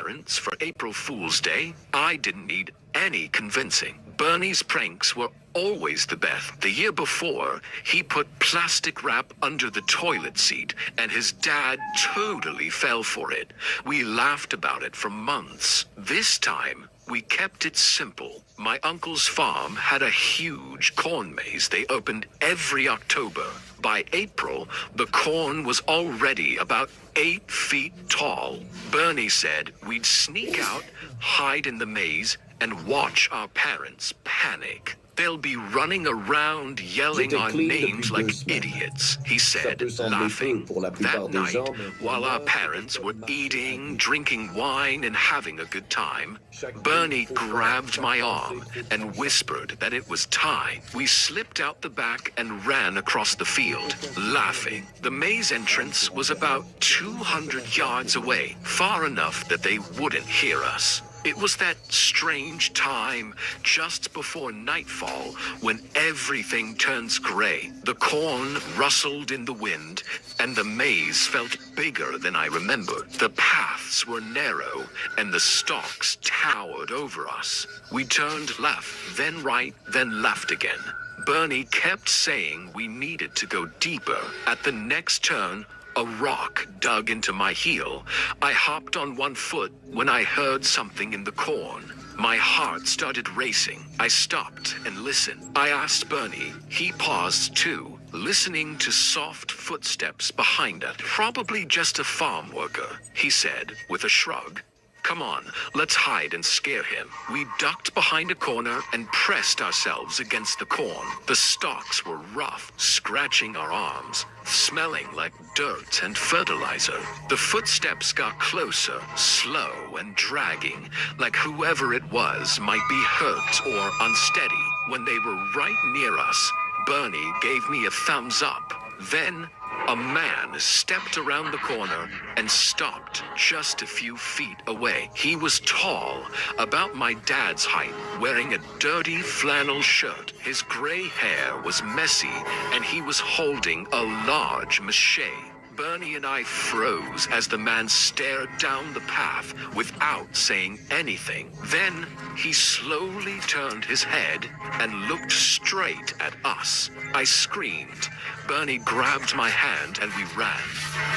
parents for April Fool's Day, I didn't need any convincing. Bernie's pranks were always the best. The year before, he put plastic wrap under the toilet seat, and his dad totally fell for it. We laughed about it for months. This time, we kept it simple. My uncle's farm had a huge corn maze they opened every October. By April, the corn was already about 8 feet tall. Bernie said we'd sneak out, hide in the maze, and watch our parents panic. They'll be running around yelling our names like idiots, he said, laughing. That night, while our parents were eating, drinking wine, and having a good time, Bernie grabbed my arm and whispered that it was time. We slipped out the back and ran across the field, laughing. The maze entrance was about 200 yards away, far enough that they wouldn't hear us. It was that strange time just before nightfall when everything turns gray. The corn rustled in the wind, and the maze felt bigger than I remembered. The paths were narrow, and the stalks towered over us. We turned left, then right, then left again. Bernie kept saying we needed to go deeper. At the next turn, a rock dug into my heel. I hopped on one foot when I heard something in the corn. My heart started racing. I stopped and listened. I asked Bernie. He paused too, listening to soft footsteps behind us. Probably just a farm worker, he said with a shrug. Come on, let's hide and scare him. We ducked behind a corner and pressed ourselves against the corn. The stalks were rough, scratching our arms, smelling like dirt and fertilizer. The footsteps got closer, slow and dragging, like whoever it was might be hurt or unsteady. When they were right near us, Bernie gave me a thumbs up. Then, a man stepped around the corner and stopped just a few feet away. He was tall, about my dad's height, wearing a dirty flannel shirt. His gray hair was messy, and he was holding a large machete. Bernie and I froze as the man stared down the path without saying anything. Then he slowly turned his head and looked straight at us. I screamed. Bernie grabbed my hand and we ran.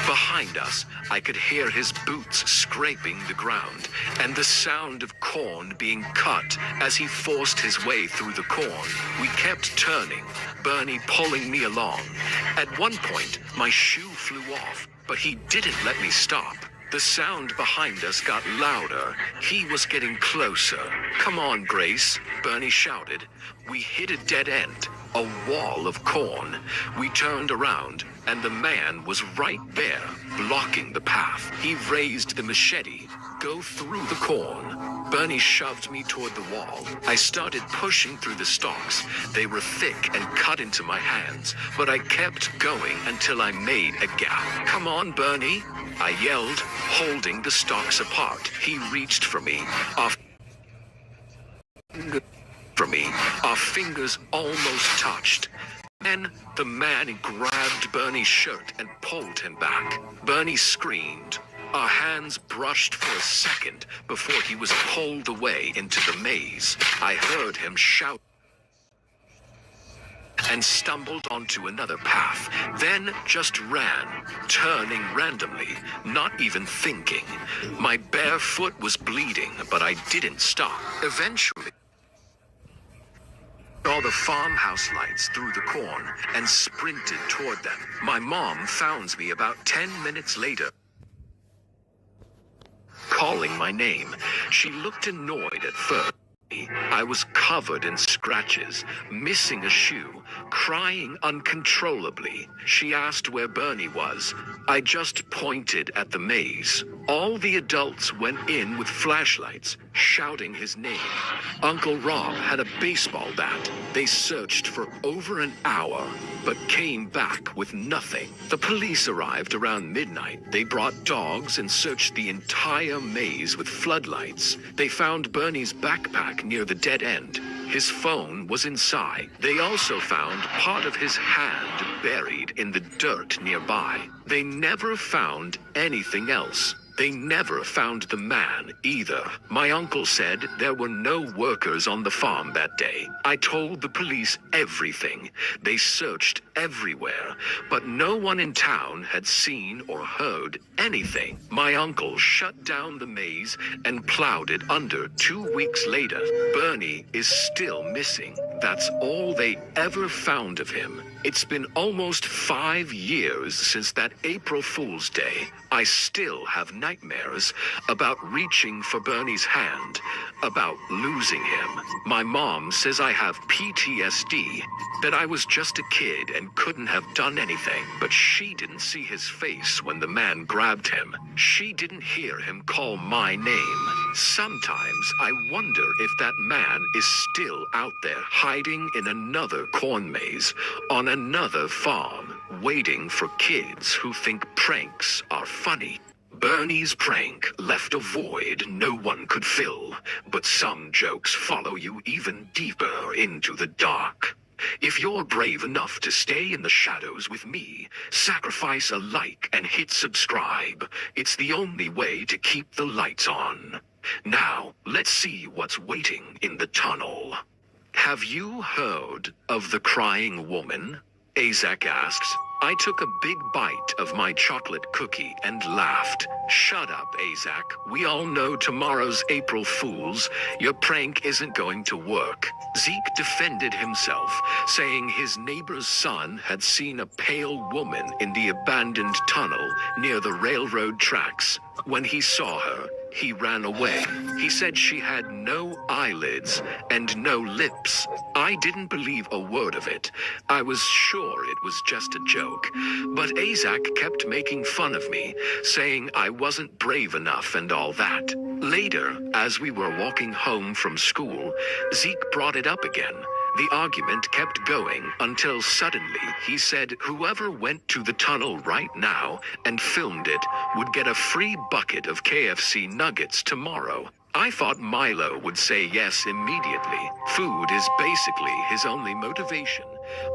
Behind us, I could hear his boots scraping the ground and the sound of corn being cut as he forced his way through the corn. We kept turning, Bernie pulling me along. At one point, my shoe flew off, but he didn't let me stop. The sound behind us got louder. He was getting closer. Come on, Grace, Bernie shouted. We hit a dead end, a wall of corn. We turned around, and the man was right there, blocking the path. He raised the machete. Go through the corn. Bernie shoved me toward the wall. I started pushing through the stalks. They were thick and cut into my hands, but I kept going until I made a gap. Come on, Bernie, I yelled, holding the stalks apart. He reached for me. Our fingers almost touched. Then the man grabbed Bernie's shirt and pulled him back. Bernie screamed. Our hands brushed for a second before he was pulled away into the maze. I heard him shout and stumbled onto another path, then just ran, turning randomly, not even thinking. My bare foot was bleeding, but I didn't stop. Eventually, saw the farmhouse lights through the corn and sprinted toward them. My mom found me about 10 minutes later, calling my name. She looked annoyed at first. I was covered in scratches, missing a shoe, crying uncontrollably. She asked where Bernie was. I just pointed at the maze. All the adults went in with flashlights, shouting his name. Uncle Rob had a baseball bat. They searched for over an hour, but came back with nothing. The police arrived around midnight. They brought dogs and searched the entire maze with floodlights. They found Bernie's backpack near the dead end. His phone was inside. They also found part of his hand buried in the dirt nearby. They never found anything else. They never found the man either. My uncle said there were no workers on the farm that day. I told the police everything. They searched everywhere, but no one in town had seen or heard anything. My uncle shut down the maze and plowed it under. 2 weeks later, Bernie is still missing. That's all they ever found of him. It's been almost 5 years since that April Fool's Day. I still have nightmares about reaching for Bernie's hand, about losing him. My mom says I have PTSD, that I was just a kid and couldn't have done anything. But she didn't see his face when the man grabbed him. She didn't hear him call my name. Sometimes I wonder if that man is still out there, hiding in another corn maze, on another farm, waiting for kids who think pranks are funny. Bernie's prank left a void no one could fill, but some jokes follow you even deeper into the dark. If you're brave enough to stay in the shadows with me, sacrifice a like and hit subscribe. It's the only way to keep the lights on. Now, let's see what's waiting in the tunnel. Have you heard of the crying woman? Azak asks. I took a big bite of my chocolate cookie and laughed. Shut up, Azak. We all know tomorrow's April Fools. Your prank isn't going to work. Zeke defended himself, saying his neighbor's son had seen a pale woman in the abandoned tunnel near the railroad tracks. When he saw her, he ran away. He said she had no eyelids and no lips. I didn't believe a word of it. I was sure it was just a joke. But Azak kept making fun of me, saying I wasn't brave enough and all that. Later, as we were walking home from school, Zeke brought it up again. The argument kept going until suddenly he said whoever went to the tunnel right now and filmed it would get a free bucket of KFC nuggets tomorrow. I thought Milo would say yes immediately. Food is basically his only motivation.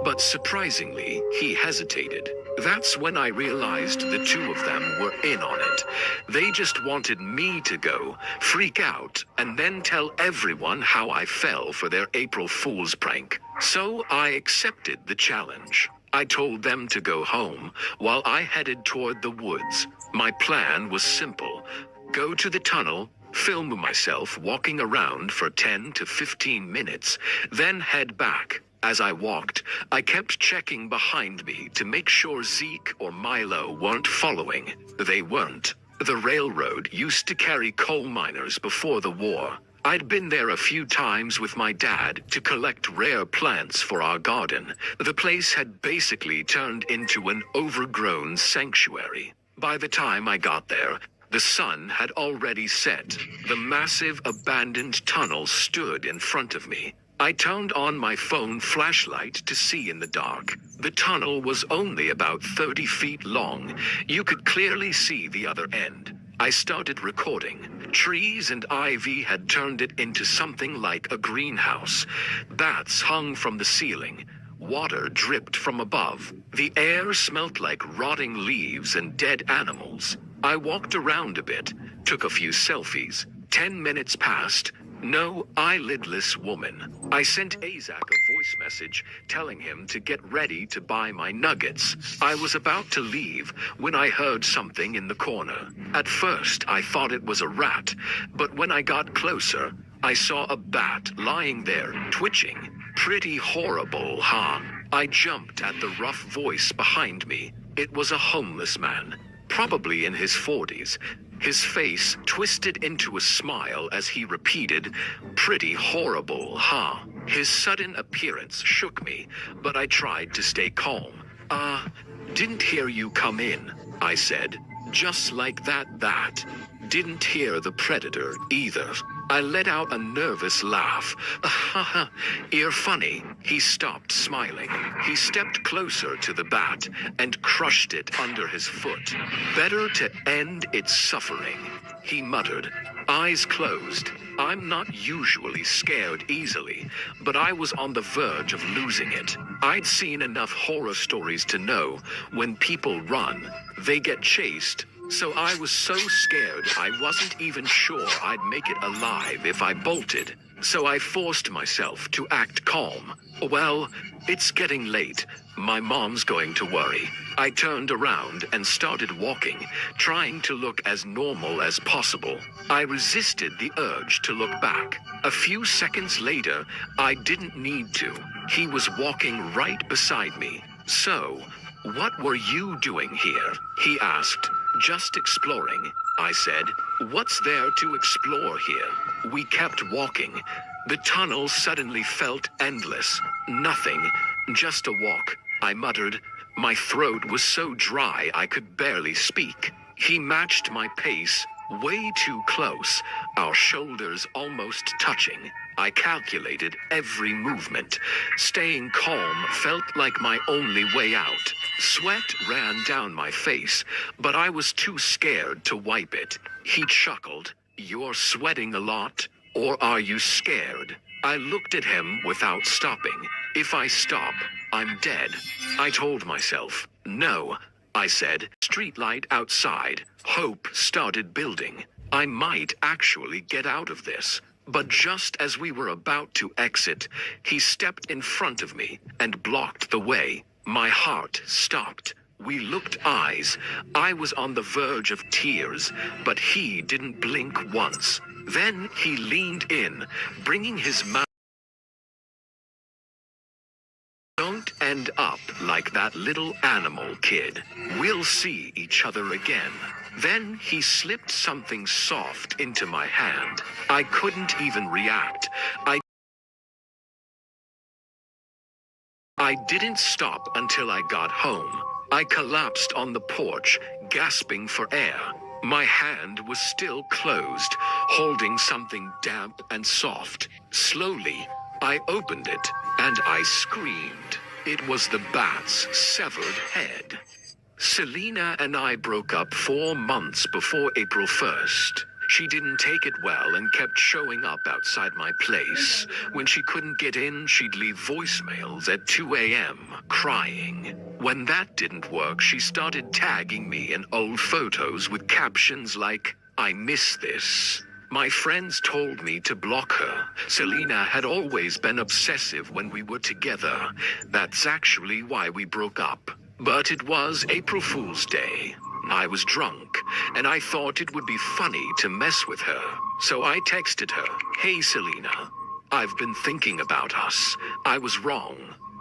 But surprisingly, he hesitated. That's when I realized the two of them were in on it. They just wanted me to go, freak out, and then tell everyone how I fell for their April Fool's prank. So I accepted the challenge. I told them to go home while I headed toward the woods. My plan was simple. Go to the tunnel, film myself walking around for 10 to 15 minutes, then head back. As I walked, I kept checking behind me to make sure Zeke or Milo weren't following. They weren't. The railroad used to carry coal miners before the war. I'd been there a few times with my dad to collect rare plants for our garden. The place had basically turned into an overgrown sanctuary. By the time I got there, the sun had already set. The massive abandoned tunnel stood in front of me. I turned on my phone flashlight to see in the dark. The tunnel was only about 30 feet long. You could clearly see the other end. I started recording. Trees and ivy had turned it into something like a greenhouse. Bats hung from the ceiling. Water dripped from above. The air smelt like rotting leaves and dead animals. I walked around a bit, took a few selfies. 10 minutes passed. No eyelidless woman. I sent Azak a voice message telling him to get ready to buy my nuggets. I was about to leave when I heard something in the corner. At first, I thought it was a rat, but when I got closer, I saw a bat lying there, twitching. Pretty horrible, huh? I jumped at the rough voice behind me. It was a homeless man, probably in his 40s. His face twisted into a smile as he repeated, "Pretty horrible, huh?" His sudden appearance shook me, but I tried to stay calm. Didn't hear you come in," I said. Just like that. Didn't hear the predator either. I let out a nervous laugh. You're funny." He stopped smiling. He stepped closer to the bat and crushed it under his foot. "Better to end its suffering," he muttered, eyes closed. I'm not usually scared easily, but I was on the verge of losing it. I'd seen enough horror stories to know when people run, they get chased So I was so scared I wasn't even sure I'd make it alive if I bolted. So I forced myself to act calm. Well, it's getting late. My mom's going to worry. I turned around and started walking, trying to look as normal as possible. I resisted the urge to look back. A few seconds later, I didn't need to. He was walking right beside me. So, what were you doing here? He asked. Just exploring, I said. What's there to explore here? We kept walking. The tunnel suddenly felt endless. Nothing, just a walk, I muttered. My throat was so dry I could barely speak. He matched my pace, way too close, our shoulders almost touching. I calculated every movement. Staying calm felt like my only way out. Sweat ran down my face, but I was too scared to wipe it. He chuckled. You're sweating a lot, or are you scared? I looked at him without stopping. If I stop, I'm dead. I told myself. No, I said. Streetlight outside. Hope started building. I might actually get out of this. But just as we were about to exit, he stepped in front of me and blocked the way. My heart stopped. We looked eyes. I was on the verge of tears, but he didn't blink once. Then he leaned in, bringing his mouth. Don't end up like that little animal kid. We'll see each other again. Then he slipped something soft into my hand. I couldn't even react. I didn't stop until I got home. I collapsed on the porch, gasping for air. My hand was still closed, holding something damp and soft. Slowly, I opened it, and I screamed. It was the bat's severed head. Selena and I broke up 4 months before April 1st. She didn't take it well and kept showing up outside my place. When she couldn't get in, she'd leave voicemails at 2 a.m., crying. When that didn't work, she started tagging me in old photos with captions like, I miss this. My friends told me to block her. Selena had always been obsessive when we were together. That's actually why we broke up. But it was April Fool's Day. I was drunk, and I thought it would be funny to mess with her. So I texted her, Hey Selena, I've been thinking about us. I was wrong.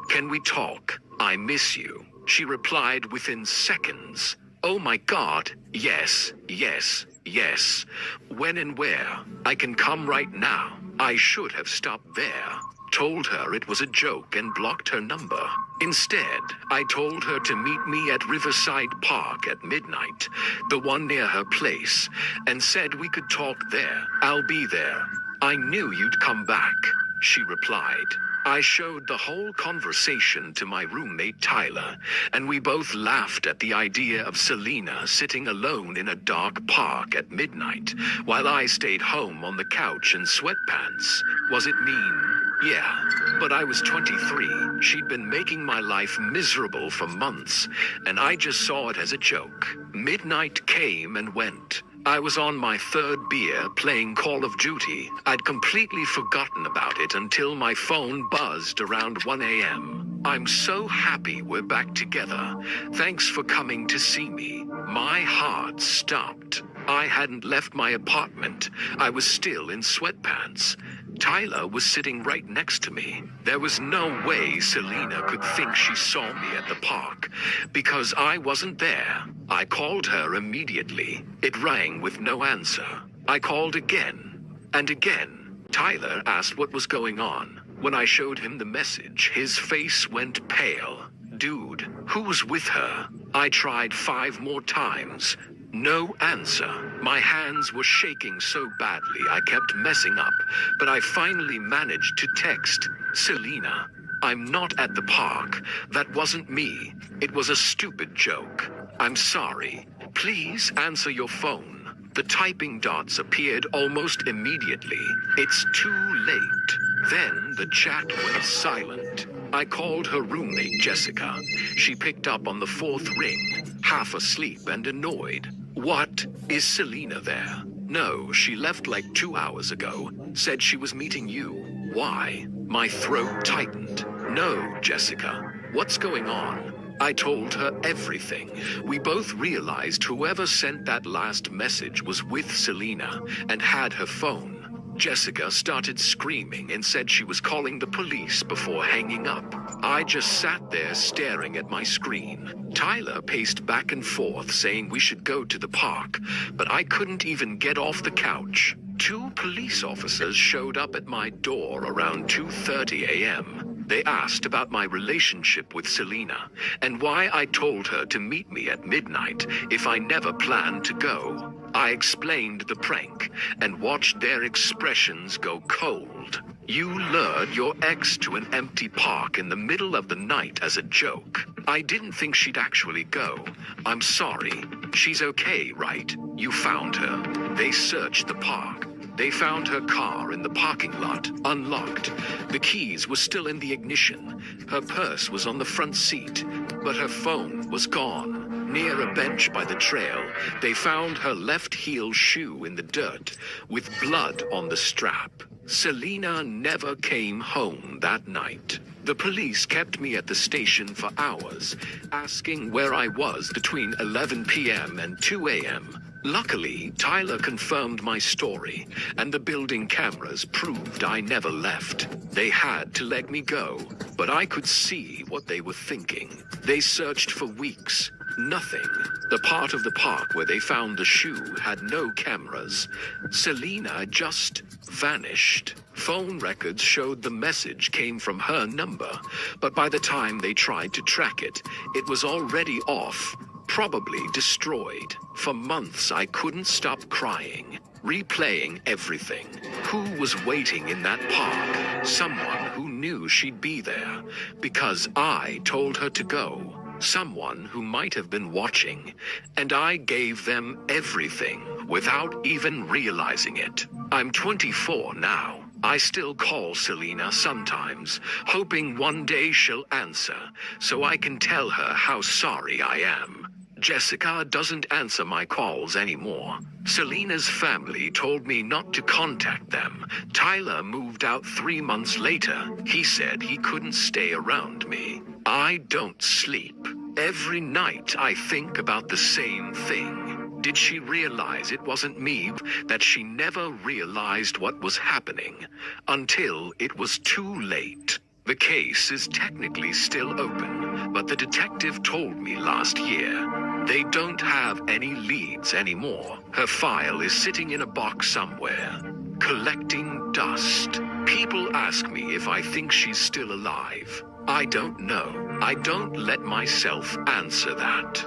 Can we talk? I miss you. She replied within seconds. Oh my God, yes, yes, yes. When and where? I can come right now. I should have stopped there. Told her it was a joke and blocked her number. Instead, I told her to meet me at Riverside Park at midnight, the one near her place, and said we could talk there. I'll be there. I knew you'd come back, she replied. I showed the whole conversation to my roommate Tyler, and we both laughed at the idea of Selena sitting alone in a dark park at midnight, while I stayed home on the couch in sweatpants. Was it mean? Yeah, but I was 23. She'd been making my life miserable for months, and I just saw it as a joke. Midnight came and went. I was on my 3rd beer playing Call of Duty. I'd completely forgotten about it until my phone buzzed around 1 a.m. I'm so happy we're back together. Thanks for coming to see me. My heart stopped. I hadn't left my apartment. I was still in sweatpants. Tyler was sitting right next to me. There was no way Selena could think she saw me at the park, because I wasn't there. I called her immediately. It rang with no answer. I called again and again. Tyler asked what was going on. When I showed him the message, his face went pale. Dude, who's with her? I tried 5 more times. No answer. My hands were shaking so badly I kept messing up, but I finally managed to text, Selena, I'm not at the park. That wasn't me. It was a stupid joke. I'm sorry. Please answer your phone. The typing dots appeared almost immediately. It's too late. Then the chat went silent. I called her roommate Jessica. She picked up on the 4th ring, half asleep and annoyed. What? Is Selena there? No, she left like 2 hours ago. Said she was meeting you. Why? My throat tightened. No, Jessica. What's going on? I told her everything. We both realized whoever sent that last message was with Selena and had her phone. Jessica started screaming and said she was calling the police before hanging up. I just sat there staring at my screen. Tyler paced back and forth saying we should go to the park, but I couldn't even get off the couch. 2 police officers showed up at my door around 2:30 a.m. They asked about my relationship with Selena and why I told her to meet me at midnight if I never planned to go. I explained the prank and watched their expressions go cold. You lured your ex to an empty park in the middle of the night as a joke. I didn't think she'd actually go. I'm sorry. She's okay, right? You found her. They searched the park. They found her car in the parking lot, unlocked. The keys were still in the ignition. Her purse was on the front seat, but her phone was gone. Near a bench by the trail, they found her left heel shoe in the dirt, with blood on the strap. Selena never came home that night. The police kept me at the station for hours, asking where I was between 11 p.m. and 2 a.m. Luckily, Tyler confirmed my story, and the building cameras proved I never left. They had to let me go, but I could see what they were thinking. They searched for weeks. Nothing. The part of the park where they found the shoe had no cameras. Selena just vanished. Phone records showed the message came from her number, but by the time they tried to track it, it was already off, probably destroyed. For months, I couldn't stop crying, replaying everything. Who was waiting in that park? Someone who knew she'd be there, because I told her to go. Someone who might have been watching, and I gave them everything without even realizing it. I'm 24 now. I still call Selena sometimes, hoping one day she'll answer, so I can tell her how sorry I am. Jessica doesn't answer my calls anymore. Selena's family told me not to contact them. Tyler moved out 3 months later. He said he couldn't stay around me. I don't sleep. Every night I think about the same thing. Did she realize it wasn't me? That she never realized what was happening until it was too late. The case is technically still open, but the detective told me last year they don't have any leads anymore. Her file is sitting in a box somewhere, collecting dust. People ask me if I think she's still alive. I don't know. I don't let myself answer that.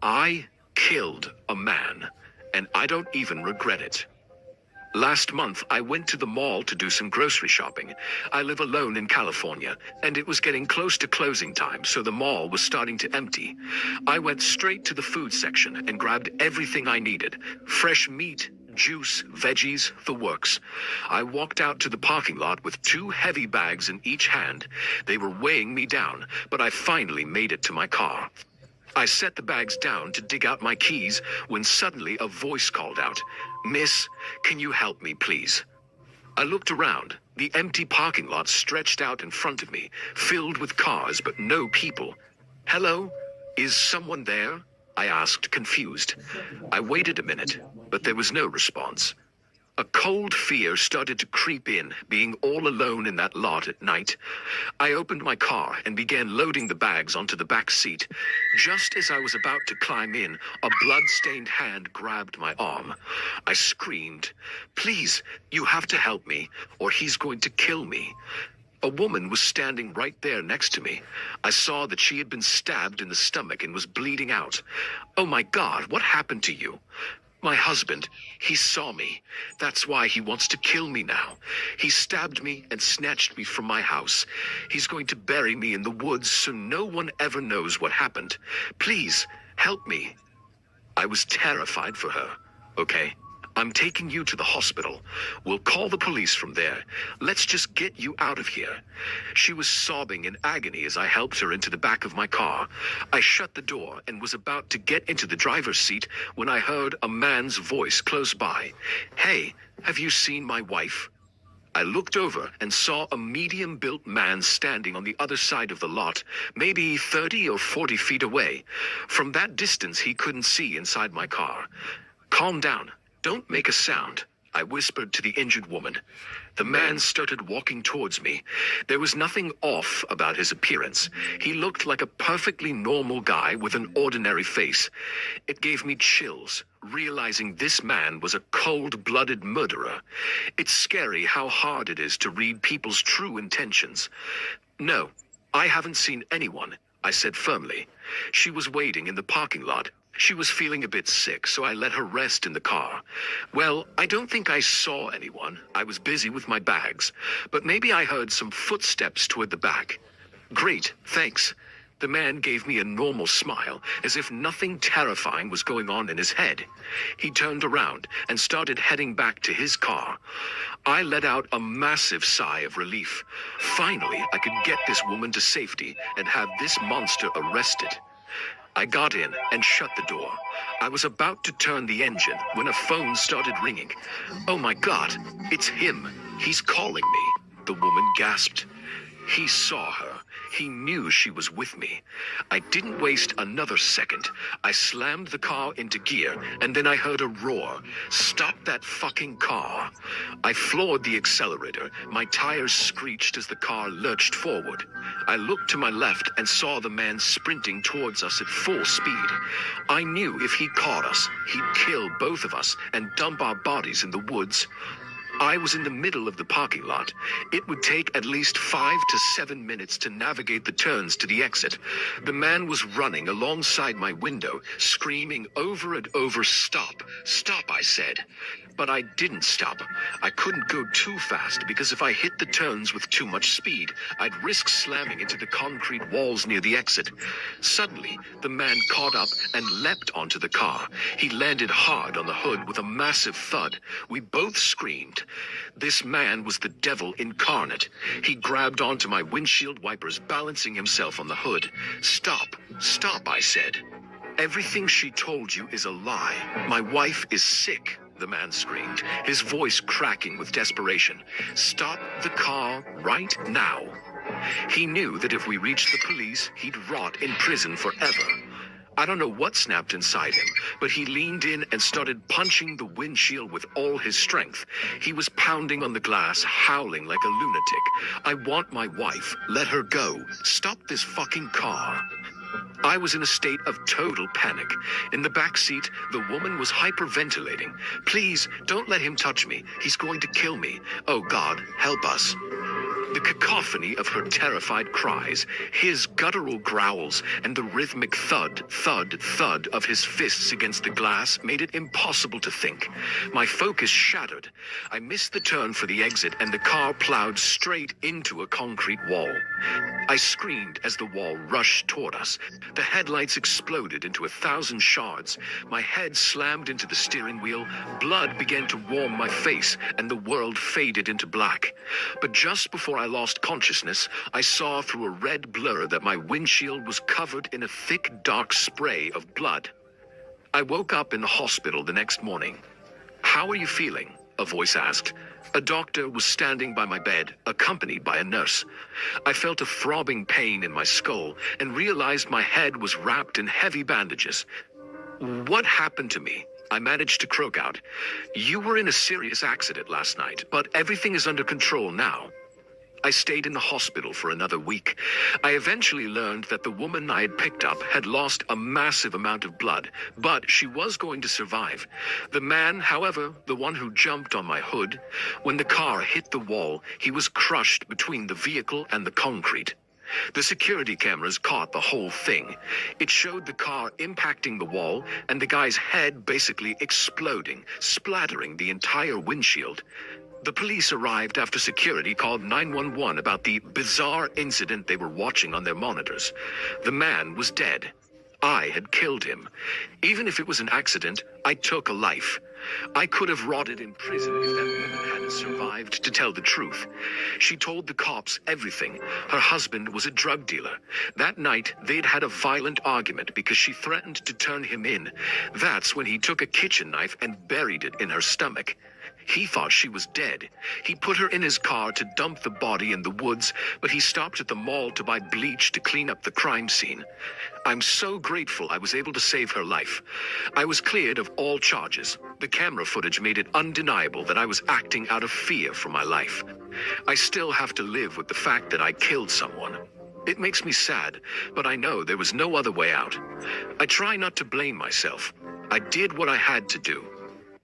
I killed a man, and I don't even regret it. Last month, I went to the mall to do some grocery shopping. I live alone in California, and it was getting close to closing time, so the mall was starting to empty. I went straight to the food section and grabbed everything I needed. Fresh meat, juice, veggies, the works. I walked out to the parking lot with 2 heavy bags in each hand. They were weighing me down, but I finally made it to my car. I set the bags down to dig out my keys when suddenly a voice called out, "Miss, can you help me, please?" I looked around. The empty parking lot stretched out in front of me, filled with cars but no people. "Hello? Is someone there?" I asked, confused. I waited a minute, but there was no response. A cold fear started to creep in, being all alone in that lot at night. I opened my car and began loading the bags onto the back seat. Just as I was about to climb in, a blood-stained hand grabbed my arm. I screamed, "Please, you have to help me, or he's going to kill me." A woman was standing right there next to me. I saw that she had been stabbed in the stomach and was bleeding out. "Oh my God, what happened to you?" "My husband, he saw me. That's why he wants to kill me now. He stabbed me and snatched me from my house. He's going to bury me in the woods so no one ever knows what happened. Please, help me." I was terrified for her. Okay, I'm taking you to the hospital. We'll call the police from there. Let's just get you out of here." She was sobbing in agony as I helped her into the back of my car. I shut the door and was about to get into the driver's seat when I heard a man's voice close by. "Hey, have you seen my wife?" I looked over and saw a medium-built man standing on the other side of the lot, maybe 30 or 40 feet away. From that distance, he couldn't see inside my car. "Calm down. Don't make a sound," I whispered to the injured woman. The man started walking towards me. There was nothing off about his appearance. He looked like a perfectly normal guy with an ordinary face. It gave me chills, realizing this man was a cold-blooded murderer. It's scary how hard it is to read people's true intentions. "No, I haven't seen anyone," I said firmly. She was waiting in the parking lot. She was feeling a bit sick, so I let her rest in the car. "Well, I don't think I saw anyone. I was busy with my bags. But maybe I heard some footsteps toward the back." "Great, thanks." The man gave me a normal smile, as if nothing terrifying was going on in his head. He turned around and started heading back to his car. I let out a massive sigh of relief. Finally, I could get this woman to safety and have this monster arrested. I got in and shut the door. I was about to turn the engine when a phone started ringing. "Oh my God, it's him. He's calling me," the woman gasped. He saw her. He knew she was with me. I didn't waste another second. I slammed the car into gear, and then I heard a roar. "Stop that fucking car." I floored the accelerator. My tires screeched as the car lurched forward. I looked to my left and saw the man sprinting towards us at full speed. I knew if he caught us, he'd kill both of us and dump our bodies in the woods. I was in the middle of the parking lot. It would take at least 5 to 7 minutes to navigate the turns to the exit. The man was running alongside my window, screaming over and over, "Stop, stop," I said. But I didn't stop. I couldn't go too fast because if I hit the turns with too much speed, I'd risk slamming into the concrete walls near the exit. Suddenly, the man caught up and leapt onto the car. He landed hard on the hood with a massive thud. We both screamed. This man was the devil incarnate. He grabbed onto my windshield wipers, balancing himself on the hood. "Stop, stop," I said. "Everything she told you is a lie. My wife is sick," the man screamed, his voice cracking with desperation. "Stop the car right now." He knew that if we reached the police, he'd rot in prison forever. I don't know what snapped inside him, but he leaned in and started punching the windshield with all his strength. He was pounding on the glass, howling like a lunatic. "I want my wife. Let her go. Stop this fucking car." I was in a state of total panic. In the back seat, the woman was hyperventilating. "Please, don't let him touch me. He's going to kill me. Oh God, help us." The cacophony of her terrified cries, his guttural growls, and the rhythmic thud, thud, thud of his fists against the glass made it impossible to think. My focus shattered. I missed the turn for the exit, and the car plowed straight into a concrete wall. I screamed as the wall rushed toward us. The headlights exploded into 1,000 shards. My head slammed into the steering wheel. Blood began to warm my face, and the world faded into black. But just before I lost consciousness, I saw through a red blur that my windshield was covered in a thick, dark spray of blood. I woke up in the hospital the next morning. "How are you feeling?" a voice asked. A doctor was standing by my bed, accompanied by a nurse. I felt a throbbing pain in my skull and realized my head was wrapped in heavy bandages. "What happened to me?" I managed to croak out. "You were in a serious accident last night, but everything is under control now." I stayed in the hospital for another week. I eventually learned that the woman I had picked up had lost a massive amount of blood, but she was going to survive. The man, however, the one who jumped on my hood, when the car hit the wall, he was crushed between the vehicle and the concrete. The security cameras caught the whole thing. It showed the car impacting the wall and the guy's head basically exploding, splattering the entire windshield. The police arrived after security called 911 about the bizarre incident they were watching on their monitors. The man was dead. I had killed him. Even if it was an accident, I took a life. I could have rotted in prison if that woman hadn't survived to tell the truth. She told the cops everything. Her husband was a drug dealer. That night, they'd had a violent argument because she threatened to turn him in. That's when he took a kitchen knife and buried it in her stomach. He thought she was dead. He put her in his car to dump the body in the woods, but he stopped at the mall to buy bleach to clean up the crime scene. I'm so grateful I was able to save her life. I was cleared of all charges. The camera footage made it undeniable that I was acting out of fear for my life. I still have to live with the fact that I killed someone. It makes me sad, but I know there was no other way out. I try not to blame myself. I did what I had to do.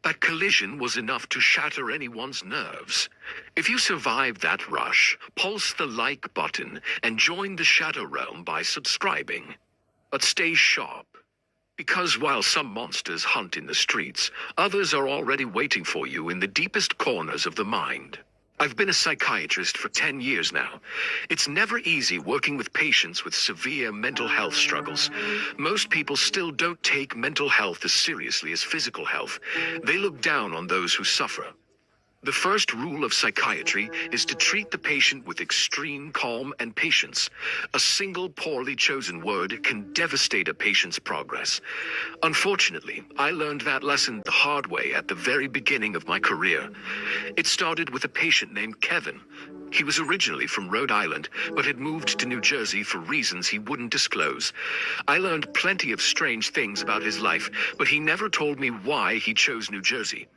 That collision was enough to shatter anyone's nerves. If you survived that rush, pulse the like button and join the Shadow Realm by subscribing. But stay sharp, because while some monsters hunt in the streets, others are already waiting for you in the deepest corners of the mind. I've been a psychiatrist for 10 years now. It's never easy working with patients with severe mental health struggles. Most people still don't take mental health as seriously as physical health. They look down on those who suffer. The first rule of psychiatry is to treat the patient with extreme calm and patience. A single poorly chosen word can devastate a patient's progress. Unfortunately, I learned that lesson the hard way at the very beginning of my career. It started with a patient named Kevin. He was originally from Rhode Island, but had moved to New Jersey for reasons he wouldn't disclose. I learned plenty of strange things about his life, but he never told me why he chose New Jersey.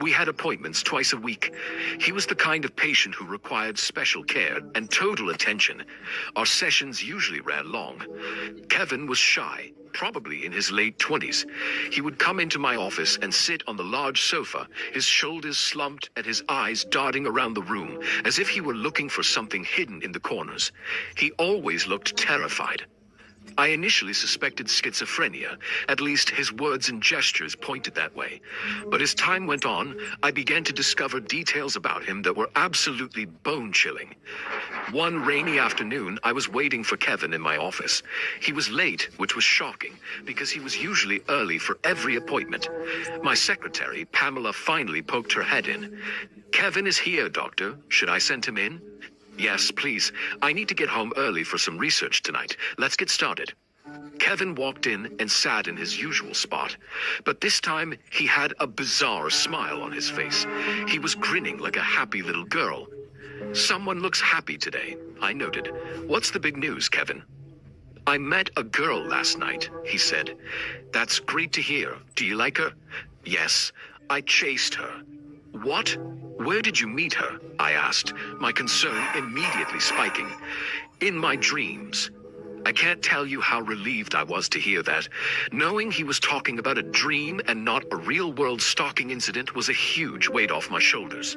We had appointments twice a week. He was the kind of patient who required special care and total attention. Our sessions usually ran long. Kevin was shy, probably in his late 20s. He would come into my office and sit on the large sofa, his shoulders slumped and his eyes darting around the room, as if he were looking for something hidden in the corners. He always looked terrified. I initially suspected schizophrenia. At least his words and gestures pointed that way. But as time went on, I began to discover details about him that were absolutely bone-chilling. One rainy afternoon, I was waiting for Kevin in my office. He was late, which was shocking, because he was usually early for every appointment. My secretary, Pamela, finally poked her head in. "Kevin is here, doctor. Should I send him in?" "Yes, please. I need to get home early for some research tonight. Let's get started." Kevin walked in and sat in his usual spot. But this time, he had a bizarre smile on his face. He was grinning like a happy little girl. "Someone looks happy today," I noted. "What's the big news, Kevin?" "I met a girl last night," he said. "That's great to hear. Do you like her?" "Yes. I chased her." "What? Where did you meet her?" I asked, my concern immediately spiking. "In my dreams." I can't tell you how relieved I was to hear that. Knowing he was talking about a dream and not a real-world stalking incident was a huge weight off my shoulders.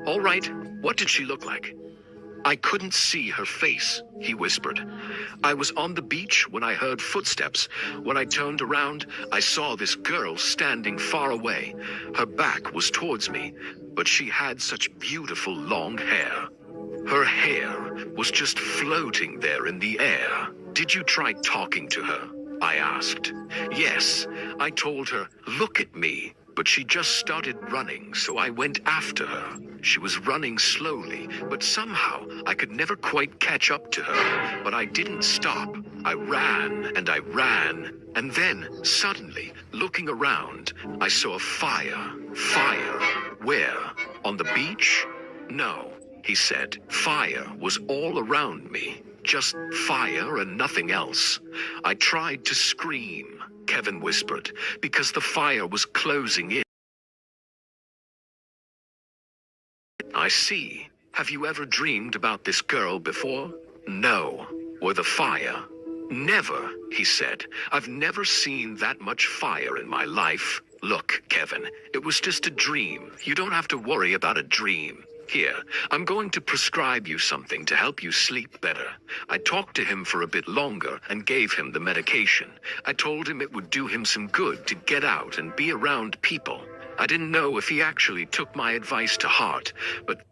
"All right, what did she look like?" "I couldn't see her face," he whispered. "I was on the beach when I heard footsteps. When I turned around, I saw this girl standing far away. Her back was towards me, but she had such beautiful long hair. Her hair was just floating there in the air." "Did you try talking to her?" I asked. "Yes, I told her, 'Look at me.' But she just started running, so I went after her. She was running slowly, but somehow I could never quite catch up to her. But I didn't stop. I ran and I ran. And then, suddenly, looking around, I saw a fire. Fire. Where? On the beach? No, he said. Fire was all around me. Just fire and nothing else. I tried to scream," Kevin whispered, "because the fire was closing in." "I see. Have you ever dreamed about this girl before?" "No." "Or the fire?" "Never," he said. "I've never seen that much fire in my life. Look, Kevin, it was just a dream. You don't have to worry about a dream. Here, I'm going to prescribe you something to help you sleep better." I talked to him for a bit longer and gave him the medication. I told him it would do him some good to get out and be around people. I didn't know if he actually took my advice to heart, but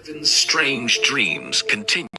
Kevin's strange dreams continued.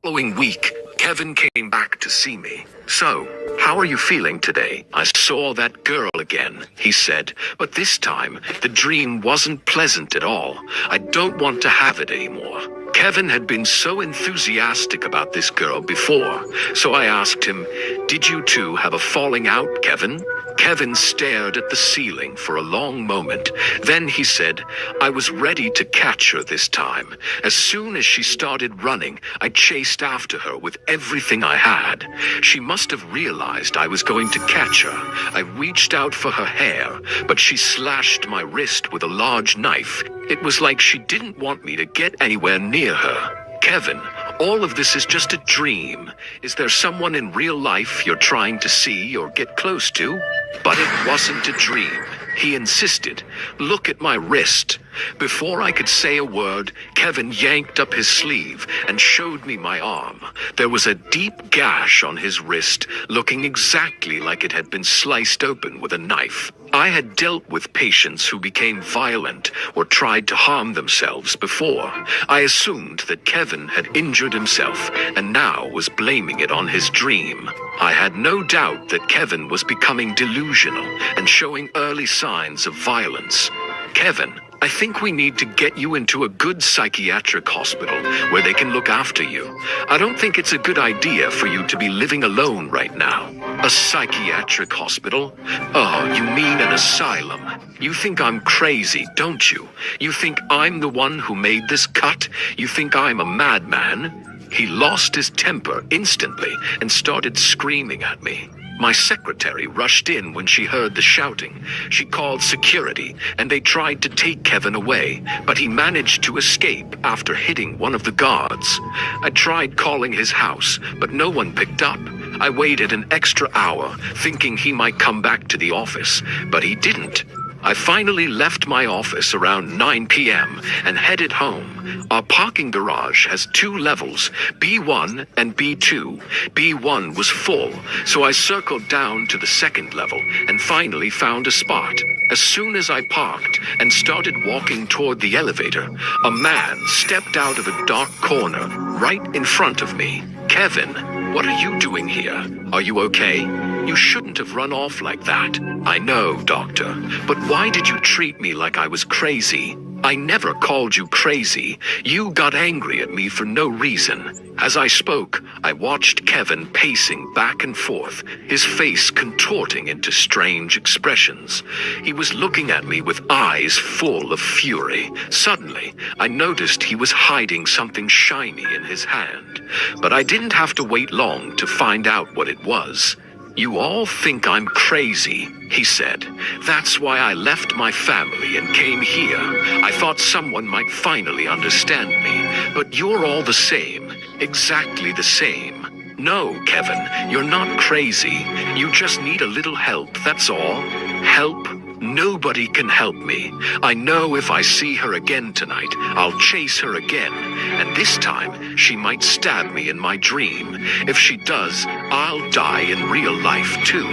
Following week, Kevin came back to see me. "So, how are you feeling today?" "I saw that girl again," he said, "but this time, the dream wasn't pleasant at all. I don't want to have it anymore." Kevin had been so enthusiastic about this girl before, so I asked him, "Did you two have a falling out, Kevin?" Kevin stared at the ceiling for a long moment. Then he said, "I was ready to catch her this time. As soon as she started running, I chased after her with everything I had. She must have realized I was going to catch her. I reached out for her hair, but she slashed my wrist with a large knife. It was like she didn't want me to get anywhere near her." "Kevin, all of this is just a dream. Is there someone in real life you're trying to see or get close to?" "But it wasn't a dream," he insisted. "Look at my wrist." Before I could say a word, Kevin yanked up his sleeve and showed me my arm. There was a deep gash on his wrist, looking exactly like it had been sliced open with a knife. I had dealt with patients who became violent or tried to harm themselves before. I assumed that Kevin had injured himself and now was blaming it on his dream. I had no doubt that Kevin was becoming delusional and showing early signs of violence. "Kevin, I think we need to get you into a good psychiatric hospital where they can look after you. I don't think it's a good idea for you to be living alone right now." "A psychiatric hospital? Oh, you mean an asylum? You think I'm crazy, don't you? You think I'm the one who made this cut? You think I'm a madman?" He lost his temper instantly and started screaming at me. My secretary rushed in when she heard the shouting. She called security, and they tried to take Kevin away, but he managed to escape after hitting one of the guards. I tried calling his house, but no one picked up. I waited an extra hour, thinking he might come back to the office, but he didn't. I finally left my office around 9 p.m. and headed home. Our parking garage has 2 levels, B1 and B2. B1 was full, so I circled down to the 2nd level and finally found a spot. As soon as I parked and started walking toward the elevator, a man stepped out of a dark corner right in front of me. "Kevin, what are you doing here? Are you okay? You shouldn't have run off like that." "I know, doctor, but why did you treat me like I was crazy?" "I never called you crazy. You got angry at me for no reason." As I spoke, I watched Kevin pacing back and forth, his face contorting into strange expressions. He was looking at me with eyes full of fury. Suddenly, I noticed he was hiding something shiny in his hand, but I didn't have to wait long to find out what it was. "You all think I'm crazy," he said. "That's why I left my family and came here. I thought someone might finally understand me, but you're all the same, exactly the same. No, Kevin, you're not crazy. You just need a little help, that's all." "Help? Nobody can help me. I know if I see her again tonight, I'll chase her again, and this time she might stab me in my dream. If she does, I'll die in real life too,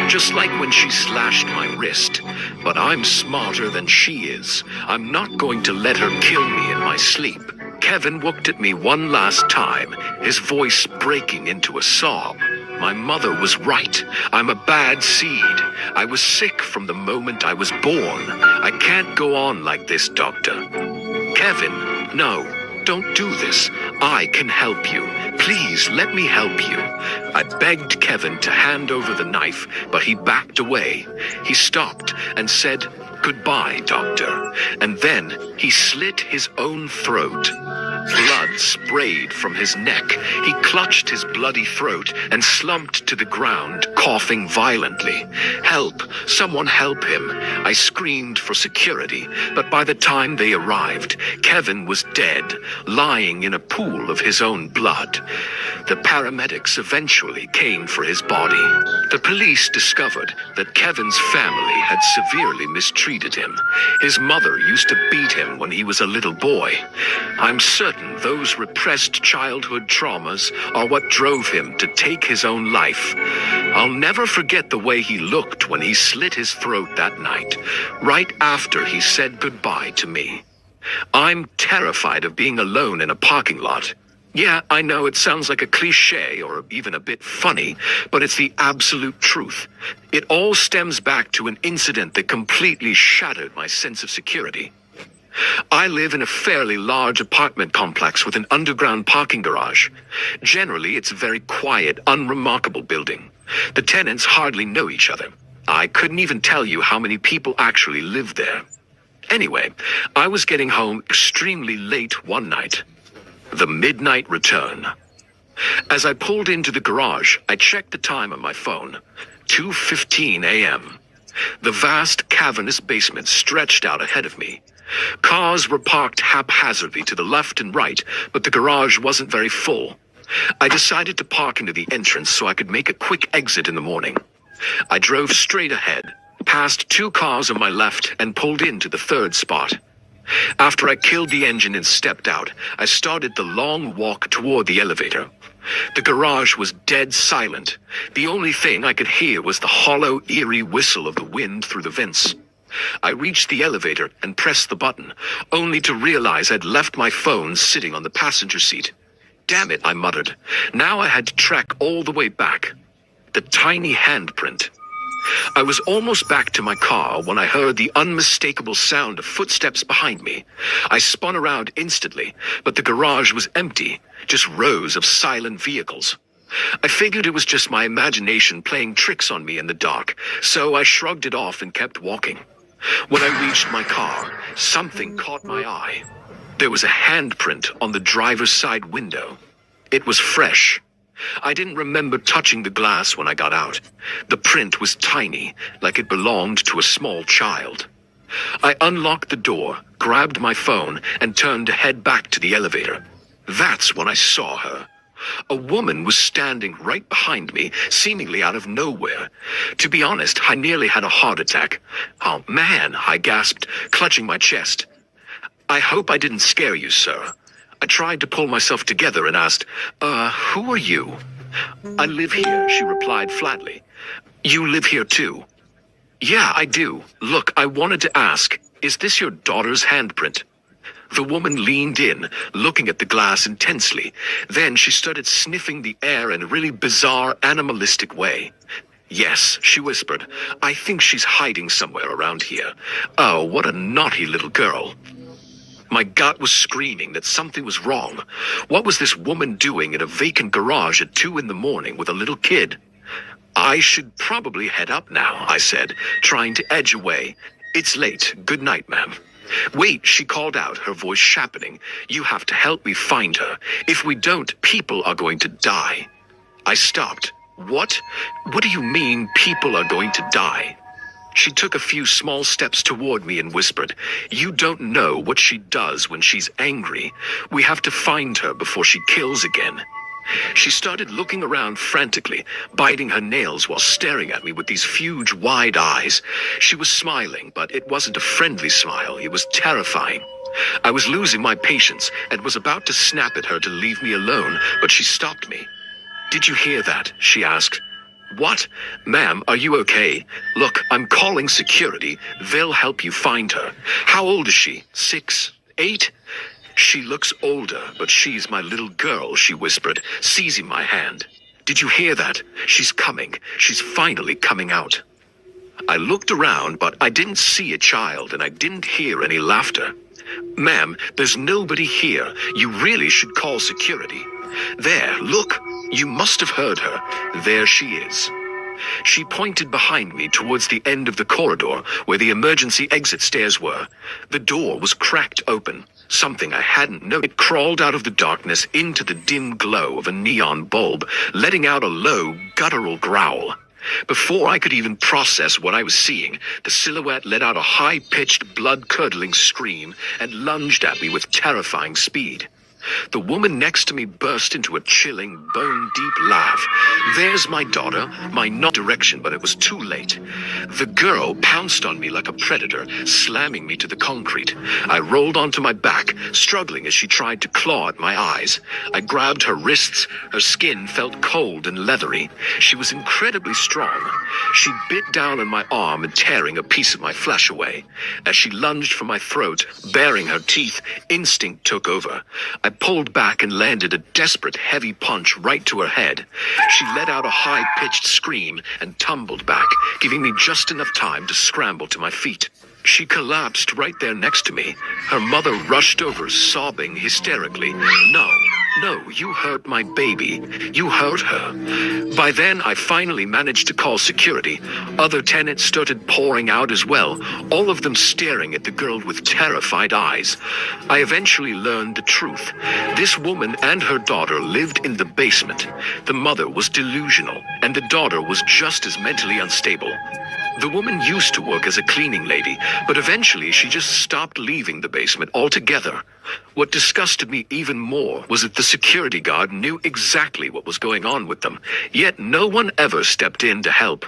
just like when she slashed my wrist. But I'm smarter than she is. I'm not going to let her kill me in my sleep." Kevin looked at me one last time, his voice breaking into a sob. "My mother was right. I'm a bad seed. I was sick from the moment I was born. I can't go on like this, doctor." "Kevin, no, don't do this. I can help you. Please let me help you." I begged Kevin to hand over the knife, but he backed away. He stopped and said, "Goodbye, doctor." And then he slit his own throat. Blood sprayed from his neck. He clutched his bloody throat and slumped to the ground, coughing violently. "Help! Someone help him!" I screamed for security, but by the time they arrived, Kevin was dead, lying in a pool of his own blood. The paramedics eventually came for his body. The police discovered that Kevin's family had severely mistreated him. His mother used to beat him when he was a little boy. I'm certain those repressed childhood traumas are what drove him to take his own life. I'll never forget the way he looked when he slit his throat that night, right after he said goodbye to me. I'm terrified of being alone in a parking lot. Yeah, I know it sounds like a cliche or even a bit funny, but it's the absolute truth. It all stems back to an incident that completely shattered my sense of security. I live in a fairly large apartment complex with an underground parking garage. Generally, it's a very quiet, unremarkable building. The tenants hardly know each other. I couldn't even tell you how many people actually live there. Anyway, I was getting home extremely late one night. The midnight return. As I pulled into the garage, I checked the time on my phone. 2:15 a.m. The vast, cavernous basement stretched out ahead of me. Cars were parked haphazardly to the left and right, but the garage wasn't very full. I decided to park into the entrance so I could make a quick exit in the morning. I drove straight ahead, passed 2 cars on my left, and pulled into the third spot. After I killed the engine and stepped out, I started the long walk toward the elevator. The garage was dead silent. The only thing I could hear was the hollow, eerie whistle of the wind through the vents. I reached the elevator and pressed the button, only to realize I'd left my phone sitting on the passenger seat. Damn it, I muttered. Now I had to track all the way back. The tiny handprint. I was almost back to my car when I heard the unmistakable sound of footsteps behind me. I spun around instantly, but the garage was empty, just rows of silent vehicles. I figured it was just my imagination playing tricks on me in the dark, so I shrugged it off and kept walking. When I reached my car, something caught my eye. There was a handprint on the driver's side window. It was fresh. I didn't remember touching the glass when I got out. The print was tiny, like it belonged to a small child. I unlocked the door, grabbed my phone, and turned to head back to the elevator. That's when I saw her. A woman was standing right behind me, seemingly out of nowhere. To be honest, I nearly had a heart attack. "Oh, man," I gasped, clutching my chest. "I hope I didn't scare you, sir." I tried to pull myself together and asked, who are you?" "I live here," she replied flatly. "You live here too?" "Yeah, I do. Look, I wanted to ask, is this your daughter's handprint?" The woman leaned in, looking at the glass intensely. Then she started sniffing the air in a really bizarre, animalistic way. "Yes," she whispered. "I think she's hiding somewhere around here. Oh, what a naughty little girl." My gut was screaming that something was wrong. What was this woman doing in a vacant garage at 2 in the morning with a little kid? "I should probably head up now," I said, trying to edge away. "It's late. Good night, ma'am." "Wait," she called out, her voice sharpening. "You have to help me find her. If we don't, people are going to die." I stopped. "What? What do you mean people are going to die?" She took a few small steps toward me and whispered, "You don't know what she does when she's angry. We have to find her before she kills again." She started looking around frantically, biting her nails while staring at me with these huge, wide eyes. She was smiling, but it wasn't a friendly smile. It was terrifying. I was losing my patience and was about to snap at her to leave me alone, but she stopped me. "Did you hear that?" she asked. "What? Ma'am, are you okay? Look, I'm calling security. They'll help you find her." "How old is she? 6? 8? "She looks older, but she's my little girl," she whispered, seizing my hand. "Did you hear that? She's coming. She's finally coming out." I looked around, but I didn't see a child, and I didn't hear any laughter. "Ma'am, there's nobody here. You really should call security." "There, look. You must have heard her. There she is." She pointed behind me towards the end of the corridor where the emergency exit stairs were. The door was cracked open. Something I hadn't noticed. It crawled out of the darkness into the dim glow of a neon bulb, letting out a low, guttural growl. Before I could even process what I was seeing, the silhouette let out a high-pitched, blood-curdling scream and lunged at me with terrifying speed. The woman next to me burst into a chilling, bone-deep laugh. There's my daughter, my not direction, but it was too late. The girl pounced on me like a predator, slamming me to the concrete. I rolled onto my back, struggling as she tried to claw at my eyes. I grabbed her wrists. Her skin felt cold and leathery. She was incredibly strong. She bit down on my arm and tearing a piece of my flesh away. As she lunged for my throat, baring her teeth, instinct took over. I pulled back and landed a desperate, heavy punch right to her head. She let out a high-pitched scream and tumbled back, giving me just enough time to scramble to my feet. She collapsed right there next to me. Her mother rushed over, sobbing hysterically. No, you hurt my baby. You hurt her. By then, I finally managed to call security. Other tenants started pouring out as well, all of them staring at the girl with terrified eyes. I eventually learned the truth. This woman and her daughter lived in the basement. The mother was delusional, and the daughter was just as mentally unstable. The woman used to work as a cleaning lady, but eventually she just stopped leaving the basement altogether. What disgusted me even more was that the security guard knew exactly what was going on with them, yet no one ever stepped in to help.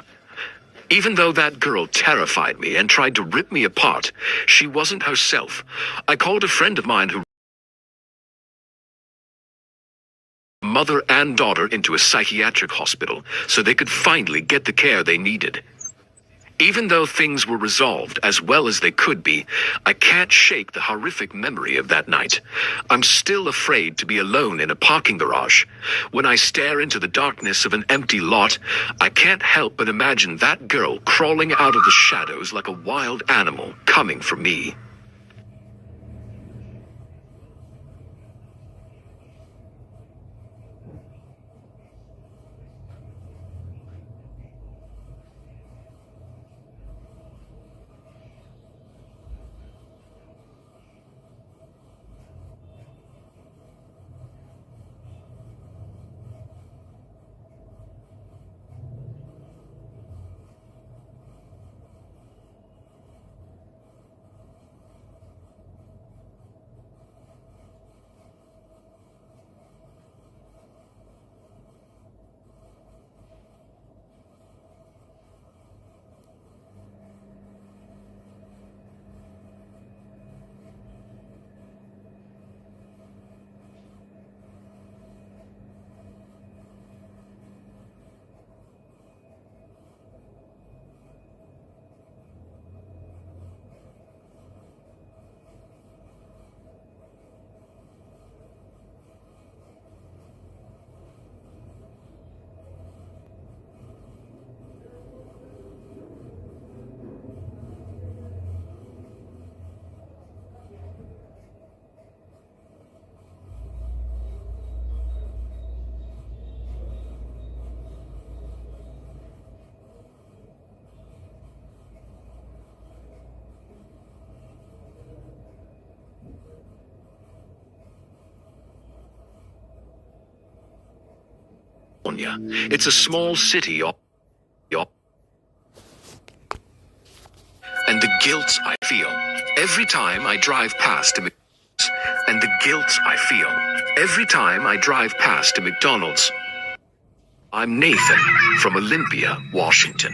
Even though that girl terrified me and tried to rip me apart, she wasn't herself. I called a friend of mine who mother and daughter into a psychiatric hospital so they could finally get the care they needed. Even though things were resolved as well as they could be, I can't shake the horrific memory of that night. I'm still afraid to be alone in a parking garage. When I stare into the darkness of an empty lot, I can't help but imagine that girl crawling out of the shadows like a wild animal coming for me. It's a small city, and the guilt I feel every time I drive past a McDonald's. I'm Nathan from Olympia, Washington.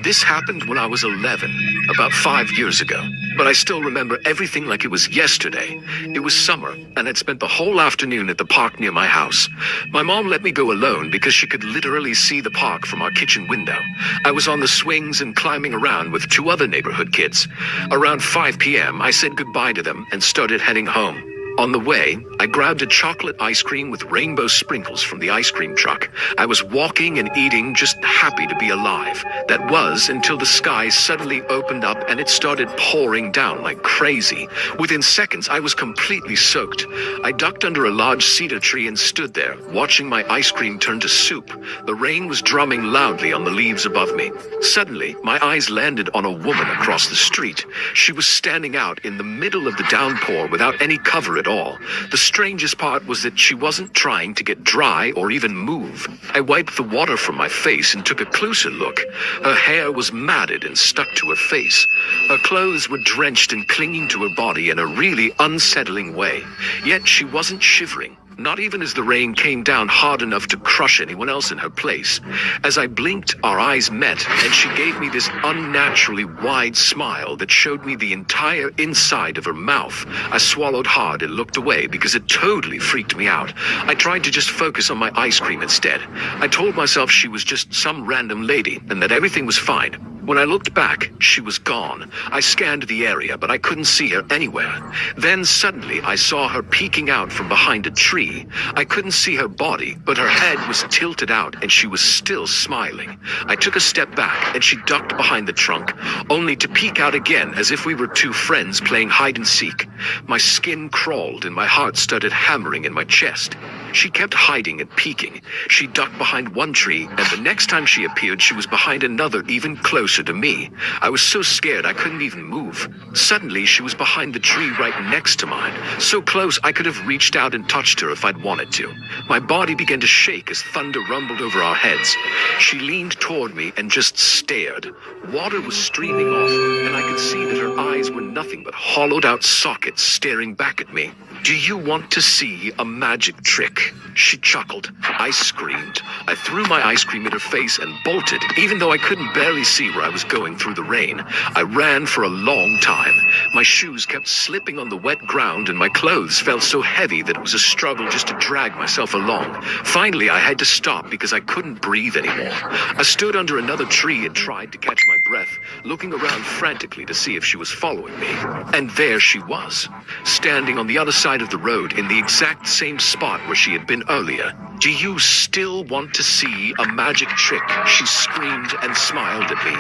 This happened when I was 11, about 5 years ago, but I still remember everything like it was yesterday. It was summer, and I'd spent the whole afternoon at the park near my house. My mom let me go alone because she could literally see the park from our kitchen window. I was on the swings and climbing around with 2 other neighborhood kids. Around 5 p.m., I said goodbye to them and started heading home. On the way, I grabbed a chocolate ice cream with rainbow sprinkles from the ice cream truck. I was walking and eating, just happy to be alive. That was until the sky suddenly opened up and it started pouring down like crazy. Within seconds, I was completely soaked. I ducked under a large cedar tree and stood there, watching my ice cream turn to soup. The rain was drumming loudly on the leaves above me. Suddenly, my eyes landed on a woman across the street. She was standing out in the middle of the downpour without any cover at all. all. The strangest part was that she wasn't trying to get dry or even move. I wiped the water from my face and took a closer look. Her hair was matted and stuck to her face. Her clothes were drenched and clinging to her body in a really unsettling way. Yet she wasn't shivering. Not even as the rain came down hard enough to crush anyone else in her place. As I blinked, our eyes met, and she gave me this unnaturally wide smile that showed me the entire inside of her mouth. I swallowed hard and looked away because it totally freaked me out. I tried to just focus on my ice cream instead. I told myself she was just some random lady and that everything was fine. When I looked back, she was gone. I scanned the area, but I couldn't see her anywhere. Then suddenly I saw her peeking out from behind a tree. I couldn't see her body, but her head was tilted out and she was still smiling. I took a step back and she ducked behind the trunk, only to peek out again as if we were two friends playing hide and seek. My skin crawled and my heart started hammering in my chest. She kept hiding and peeking. She ducked behind one tree, and the next time she appeared, she was behind another even closer to me. I was so scared I couldn't even move. Suddenly, she was behind the tree right next to mine, so close I could have reached out and touched her if I'd wanted to. My body began to shake as thunder rumbled over our heads. She leaned toward me and just stared. Water was streaming off, and I could see that her eyes were nothing but hollowed-out sockets staring back at me. "Do you want to see a magic trick?" She chuckled. I screamed. I threw my ice cream at her face and bolted, even though I couldn't barely see where I was going through the rain. I ran for a long time. My shoes kept slipping on the wet ground and my clothes felt so heavy that it was a struggle just to drag myself along. Finally, I had to stop because I couldn't breathe anymore. I stood under another tree and tried to catch my breath, looking around frantically to see if she was following me. And there she was, standing on the other side of the road in the exact same spot where she had been earlier. "Do you still want to see a magic trick?" She screamed and smiled at me.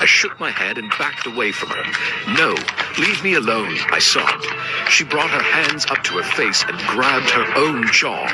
I shook my head and backed away from her. "No, leave me alone," I sobbed. She brought her hands up to her face and grabbed her own jaw.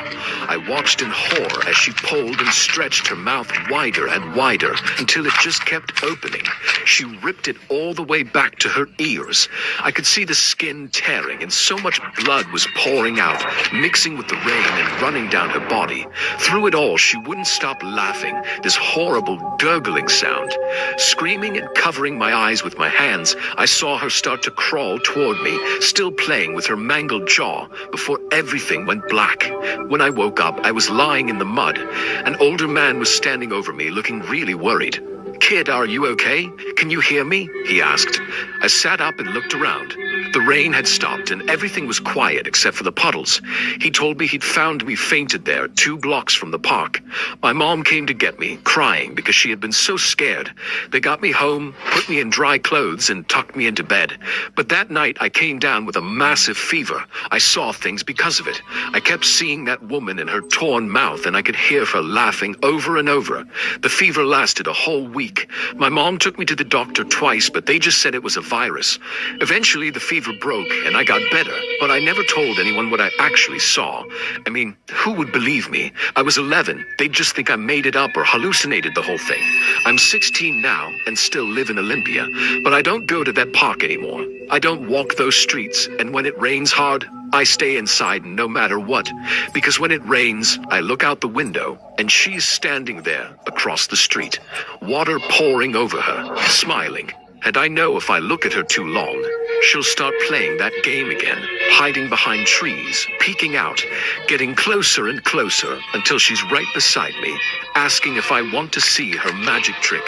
I watched in horror as she pulled and stretched her mouth wider and wider until it just kept opening. She ripped it all the way back to her ears. I could see the skin tearing and so much blood was pouring out, mixing with the rain and running down her body. Through it all, she wouldn't stop laughing, this horrible gurgling sound. Screaming and covering my eyes with my hands, I saw her start to crawl toward me, still playing with her mangled jaw, before everything went black. When I woke up, I was lying in the mud. An older man was standing over me, looking really worried. "Kid, are you okay? Can you hear me?" he asked. I sat up and looked around. The rain had stopped and everything was quiet except for the puddles. He told me he'd found me fainted there 2 blocks from the park. My mom came to get me, crying because she had been so scared. They got me home, put me in dry clothes, and tucked me into bed. But that night I came down with a massive fever. I saw things because of it. I kept seeing that woman in her torn mouth and I could hear her laughing over and over. The fever lasted a whole week. My mom took me to the doctor twice, but they just said it was a virus. Eventually the fever broke and I got better, but I never told anyone what I actually saw. I mean, who would believe me? I was 11. They'd just think I made it up or hallucinated the whole thing. I'm 16 now and still live in Olympia, but I don't go to that park anymore. I don't walk those streets, and when it rains hard, I stay inside no matter what, because when it rains, I look out the window and she's standing there across the street, water pouring over her, smiling. And I know if I look at her too long, she'll start playing that game again, hiding behind trees, peeking out, getting closer and closer until she's right beside me, asking if I want to see her magic trick.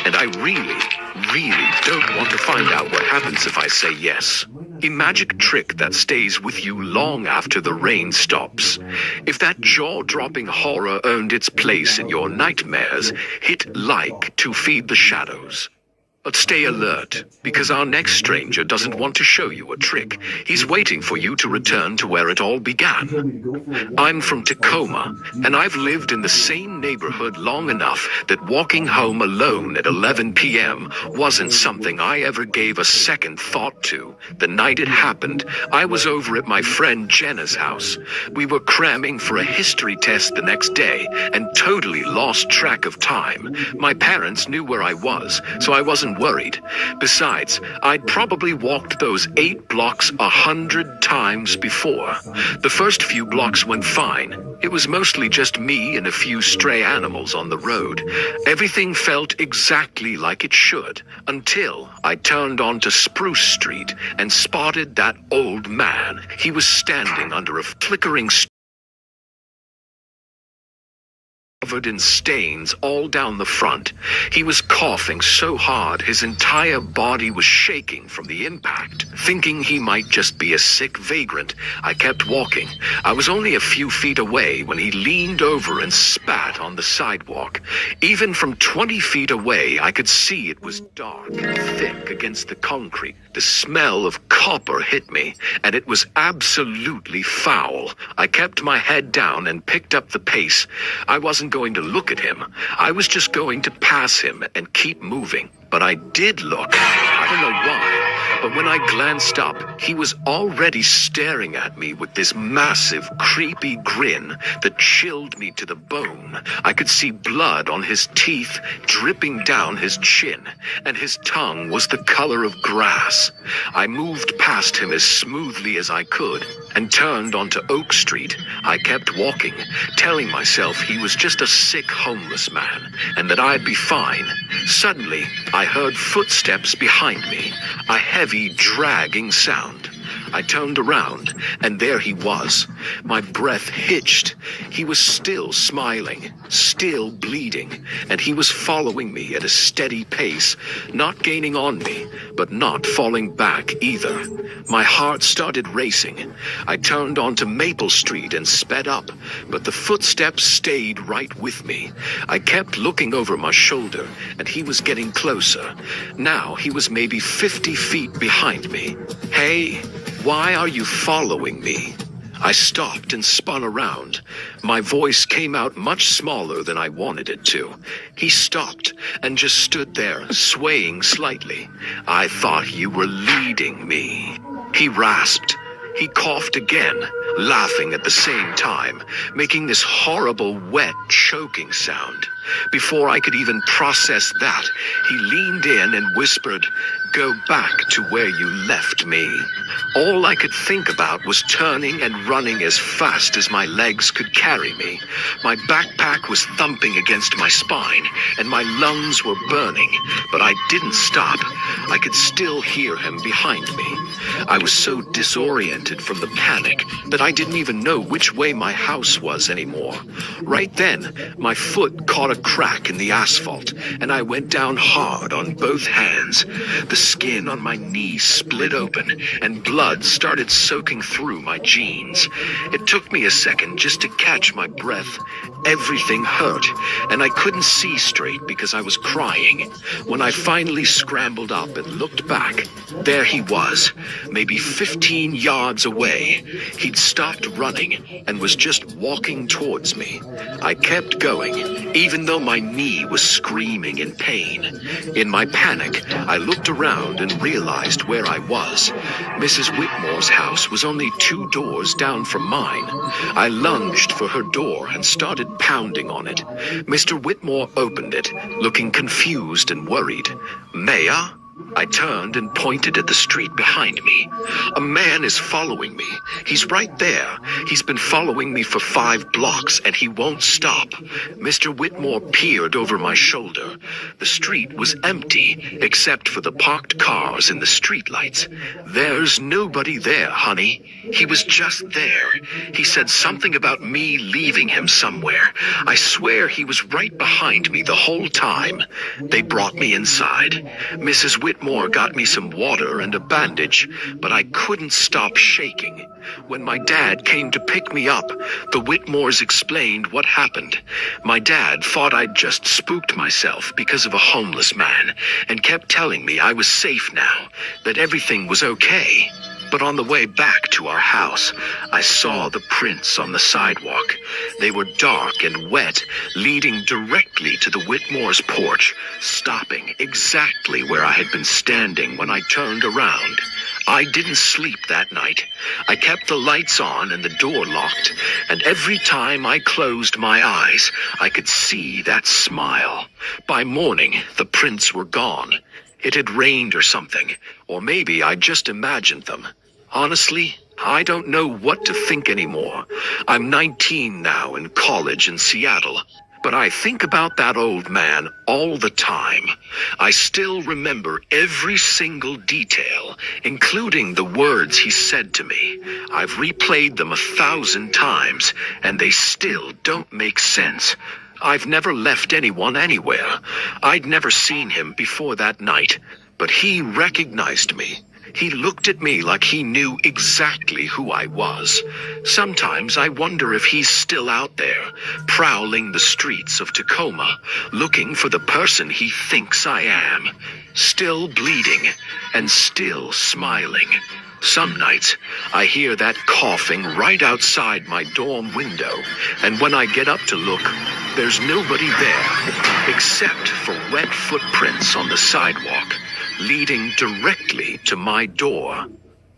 And I really don't want to find out what happens if I say yes. A magic trick that stays with you long after the rain stops. If that jaw-dropping horror earned its place in your nightmares, hit like to feed the shadows. But stay alert, because our next stranger doesn't want to show you a trick. He's waiting for you to return to where it all began. I'm from Tacoma, and I've lived in the same neighborhood long enough that walking home alone at 11 p.m. wasn't something I ever gave a second thought to. The night it happened, I was over at my friend Jenna's house. We were cramming for a history test the next day and totally lost track of time. My parents knew where I was, so I wasn't even worried. Besides, I'd probably walked those 8 blocks 100 times before. The first few blocks went fine. It was mostly just me and a few stray animals on the road. Everything felt exactly like it should, until I turned onto Spruce Street and spotted that old man. He was standing under a flickering covered in stains all down the front. He was coughing so hard his entire body was shaking from the impact. Thinking he might just be a sick vagrant, I kept walking. I was only a few feet away when he leaned over and spat on the sidewalk. Even from 20 feet away, I could see it was dark and thick against the concrete. The smell of copper hit me, and it was absolutely foul. I kept my head down and picked up the pace. I wasn't going to look at him. I was just going to pass him and keep moving. But I did look. I don't know why, but when I glanced up, he was already staring at me with this massive, creepy grin that chilled me to the bone. I could see blood on his teeth dripping down his chin, and his tongue was the color of grass. I moved past him as smoothly as I could and turned onto Oak Street. I kept walking, telling myself he was just a sick homeless man and that I'd be fine. Suddenly, I heard footsteps behind me, a heavy, dragging sound. I turned around, and there he was. My breath hitched. He was still smiling, still bleeding, and he was following me at a steady pace, not gaining on me, but not falling back either. My heart started racing. I turned onto Maple Street and sped up, but the footsteps stayed right with me. I kept looking over my shoulder, and he was getting closer. Now he was maybe 50 feet behind me. Hey, why are you following me? I stopped and spun around. My voice came out much smaller than I wanted it to. He stopped and just stood there, swaying slightly. I thought you were leading me. He rasped. He coughed again, laughing at the same time, making this horrible, wet, choking sound. Before I could even process that, he leaned in and whispered, "Go back to where you left me." All I could think about was turning and running as fast as my legs could carry me. My backpack was thumping against my spine, and my lungs were burning, but I didn't stop. I could still hear him behind me. I was so disoriented from the panic that I didn't even know which way my house was anymore. Right then, my foot caught a crack in the asphalt, and I went down hard on both hands. The skin on my knee split open, and blood started soaking through my jeans. It took me a second just to catch my breath. Everything hurt, and I couldn't see straight because I was crying. When I finally scrambled up and looked back, there he was, maybe 15 yards away. He'd stopped running and was just walking towards me. I kept going, even though my knee was screaming in pain. In my panic, I looked around and realized where I was. Mrs. Whitmore's house was only 2 doors down from mine. I lunged for her door and started pounding on it. Mr. Whitmore opened it, looking confused and worried. "Maya?" I turned and pointed at the street behind me. "A man is following me. He's right there. He's been following me for 5 blocks, and he won't stop." Mr. Whitmore peered over my shoulder. The street was empty, except for the parked cars and the streetlights. "There's nobody there, honey. He was just there. He said something about me leaving him somewhere. I swear he was right behind me the whole time." They brought me inside. Mrs. Whitmore got me some water and a bandage, but I couldn't stop shaking. When my dad came to pick me up, the Whitmores explained what happened. My dad thought I'd just spooked myself because of a homeless man, and kept telling me I was safe now, that everything was okay. But on the way back to our house, I saw the prints on the sidewalk. They were dark and wet, leading directly to the Whitmore's porch, stopping exactly where I had been standing when I turned around. I didn't sleep that night. I kept the lights on and the door locked, and every time I closed my eyes, I could see that smile. By morning, the prints were gone. It had rained or something, or maybe I just imagined them. Honestly, I don't know what to think anymore. I'm 19 now in college in Seattle, but I think about that old man all the time. I still remember every single detail, including the words he said to me. I've replayed them 1,000 times, and they still don't make sense. I've never left anyone anywhere. I'd never seen him before that night, but he recognized me. He looked at me like he knew exactly who I was. Sometimes I wonder if he's still out there, prowling the streets of Tacoma, looking for the person he thinks I am. Still bleeding, and still smiling. Some nights, I hear that coughing right outside my dorm window, and when I get up to look, there's nobody there, except for wet footprints on the sidewalk, leading directly to my door.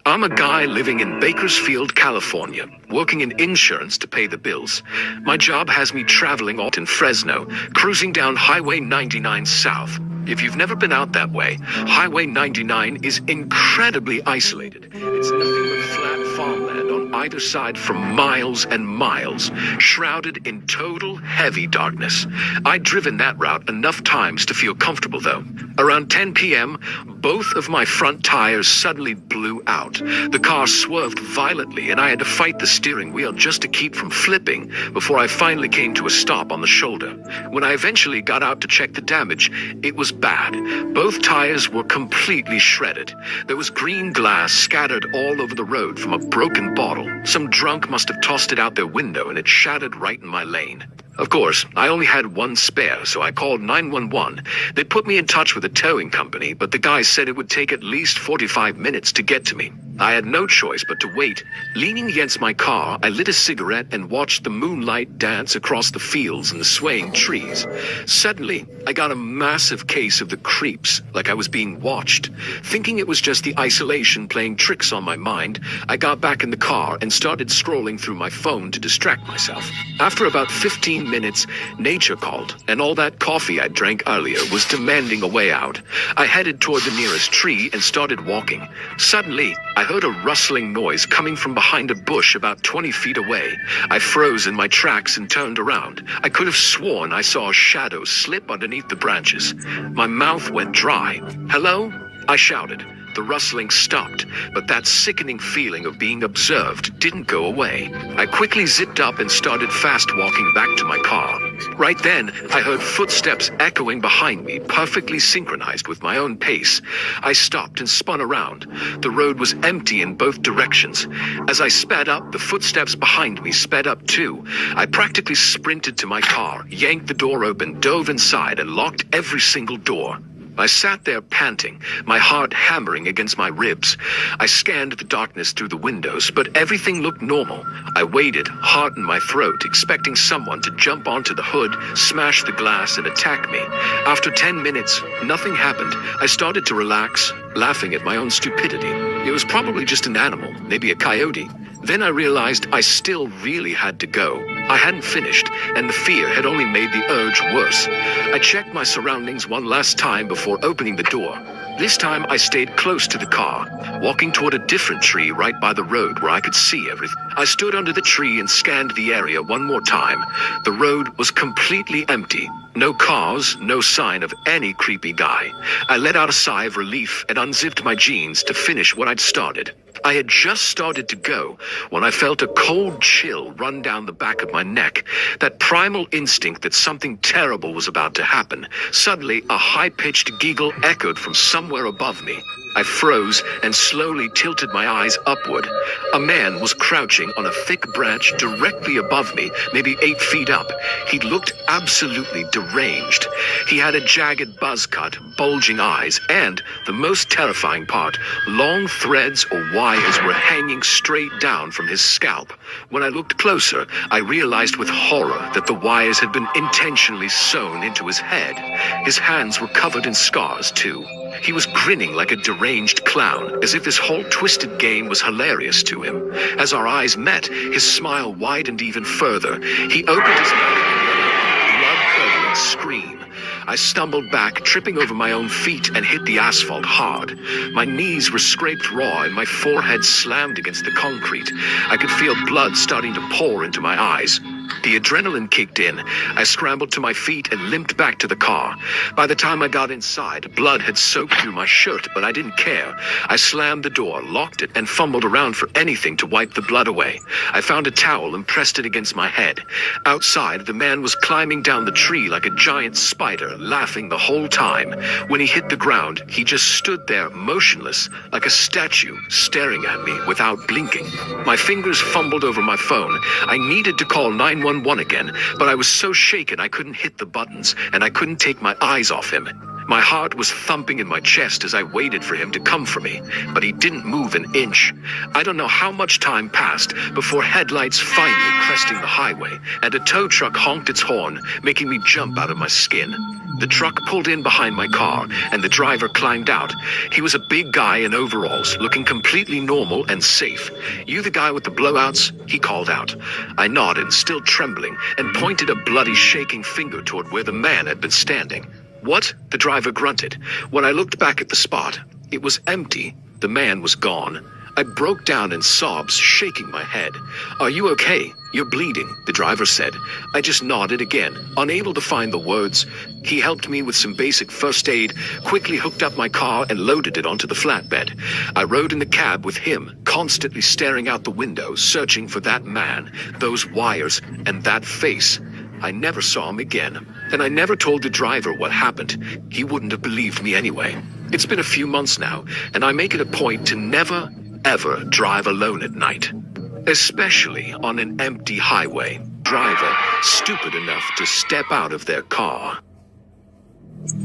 I'm a guy living in Bakersfield, California, working in insurance to pay the bills. My job has me traveling out in Fresno, cruising down Highway 99 south. If you've never been out that way, Highway 99 is incredibly isolated. It's nothing but flat farmland on either side for miles and miles, shrouded in total heavy darkness. I'd driven that route enough times to feel comfortable, though. Around 10 p.m., both of my front tires suddenly blew out. The car swerved violently, and I had to fight the steering wheel just to keep from flipping before I finally came to a stop on the shoulder. When I eventually got out to check the damage, it was bad. Both tires were completely shredded. There was green glass scattered all over the road from a broken bottle. Some drunk must have tossed it out their window, and it shattered right in my lane. Of course, I only had one spare, so I called 911. They put me in touch with a towing company, but the guy said it would take at least 45 minutes to get to me. I had no choice but to wait. Leaning against my car, I lit a cigarette and watched the moonlight dance across the fields and the swaying trees. Suddenly, I got a massive case of the creeps, like I was being watched. Thinking it was just the isolation playing tricks on my mind, I got back in the car and started scrolling through my phone to distract myself. After about 15 minutes, nature called, and all that coffee I drank earlier was demanding a way out. I headed toward the nearest tree and started walking. Suddenly, I heard a rustling noise coming from behind a bush about 20 feet away. I froze in my tracks and turned around. I could have sworn I saw a shadow slip underneath the branches. My mouth went dry. "Hello?" I shouted. The rustling stopped, but that sickening feeling of being observed didn't go away. I quickly zipped up and started fast walking back to my car. Right then, I heard footsteps echoing behind me, perfectly synchronized with my own pace. I stopped and spun around. The road was empty in both directions. As I sped up, the footsteps behind me sped up too. I practically sprinted to my car, yanked the door open, dove inside, and locked every single door. I sat there panting, my heart hammering against my ribs. I scanned the darkness through the windows, but everything looked normal. I waited, heart in my throat, expecting someone to jump onto the hood, smash the glass, and attack me. After 10 minutes, nothing happened. I started to relax, laughing at my own stupidity. It was probably just an animal, maybe a coyote. Then I realized I still really had to go. I hadn't finished, and the fear had only made the urge worse. I checked my surroundings one last time before opening the door. This time I stayed close to the car, walking toward a different tree right by the road where I could see everything. I stood under the tree and scanned the area one more time. The road was completely empty. No cars, no sign of any creepy guy. I let out a sigh of relief and unzipped my jeans to finish what I'd started. I had just started to go when I felt a cold chill run down the back of my neck, that primal instinct that something terrible was about to happen. Suddenly, a high-pitched giggle echoed from somewhere above me. I froze and slowly tilted my eyes upward. A man was crouching on a thick branch directly above me, maybe 8 feet up. He looked absolutely deranged. He had a jagged buzz cut, bulging eyes, and, the most terrifying part, long threads or wires were hanging straight down from his scalp. When I looked closer, I realized with horror that the wires had been intentionally sewn into his head. His hands were covered in scars, too. He was grinning like a deranged clown, as if his whole twisted game was hilarious to him. As our eyes met, his smile widened even further. He opened his mouth and let out a blood-curdling scream. I stumbled back, tripping over my own feet, and hit the asphalt hard. My knees were scraped raw and my forehead slammed against the concrete. I could feel blood starting to pour into my eyes. The adrenaline kicked in. I scrambled to my feet and limped back to the car. By the time I got inside, blood had soaked through my shirt, but I didn't care. I slammed the door, locked it, and fumbled around for anything to wipe the blood away. I found a towel and pressed it against my head. Outside, the man was climbing down the tree like a giant spider, laughing the whole time. When he hit the ground, he just stood there motionless, like a statue, staring at me without blinking. My fingers fumbled over my phone. I needed to call 911 again, but I was so shaken I couldn't hit the buttons, and I couldn't take my eyes off him. My heart was thumping in my chest as I waited for him to come for me, but he didn't move an inch. I don't know how much time passed before headlights finally cresting the highway, and a tow truck honked its horn, making me jump out of my skin. The truck pulled in behind my car, and the driver climbed out. He was a big guy in overalls, looking completely normal and safe. "You the guy with the blowouts?" he called out. I nodded, still trembling, and pointed a bloody, shaking finger toward where the man had been standing. "What?" the driver grunted. When I looked back at the spot, it was empty. The man was gone. I broke down in sobs, shaking my head. "Are you okay? You're bleeding," the driver said. I just nodded again, unable to find the words. He helped me with some basic first aid, quickly hooked up my car and loaded it onto the flatbed. I rode in the cab with him, constantly staring out the window, searching for that man, those wires, and that face. I never saw him again, and I never told the driver what happened. He wouldn't have believed me anyway. It's been a few months now, and I make it a point to never, ever drive alone at night, especially on an empty highway. Driver stupid enough to step out of their car.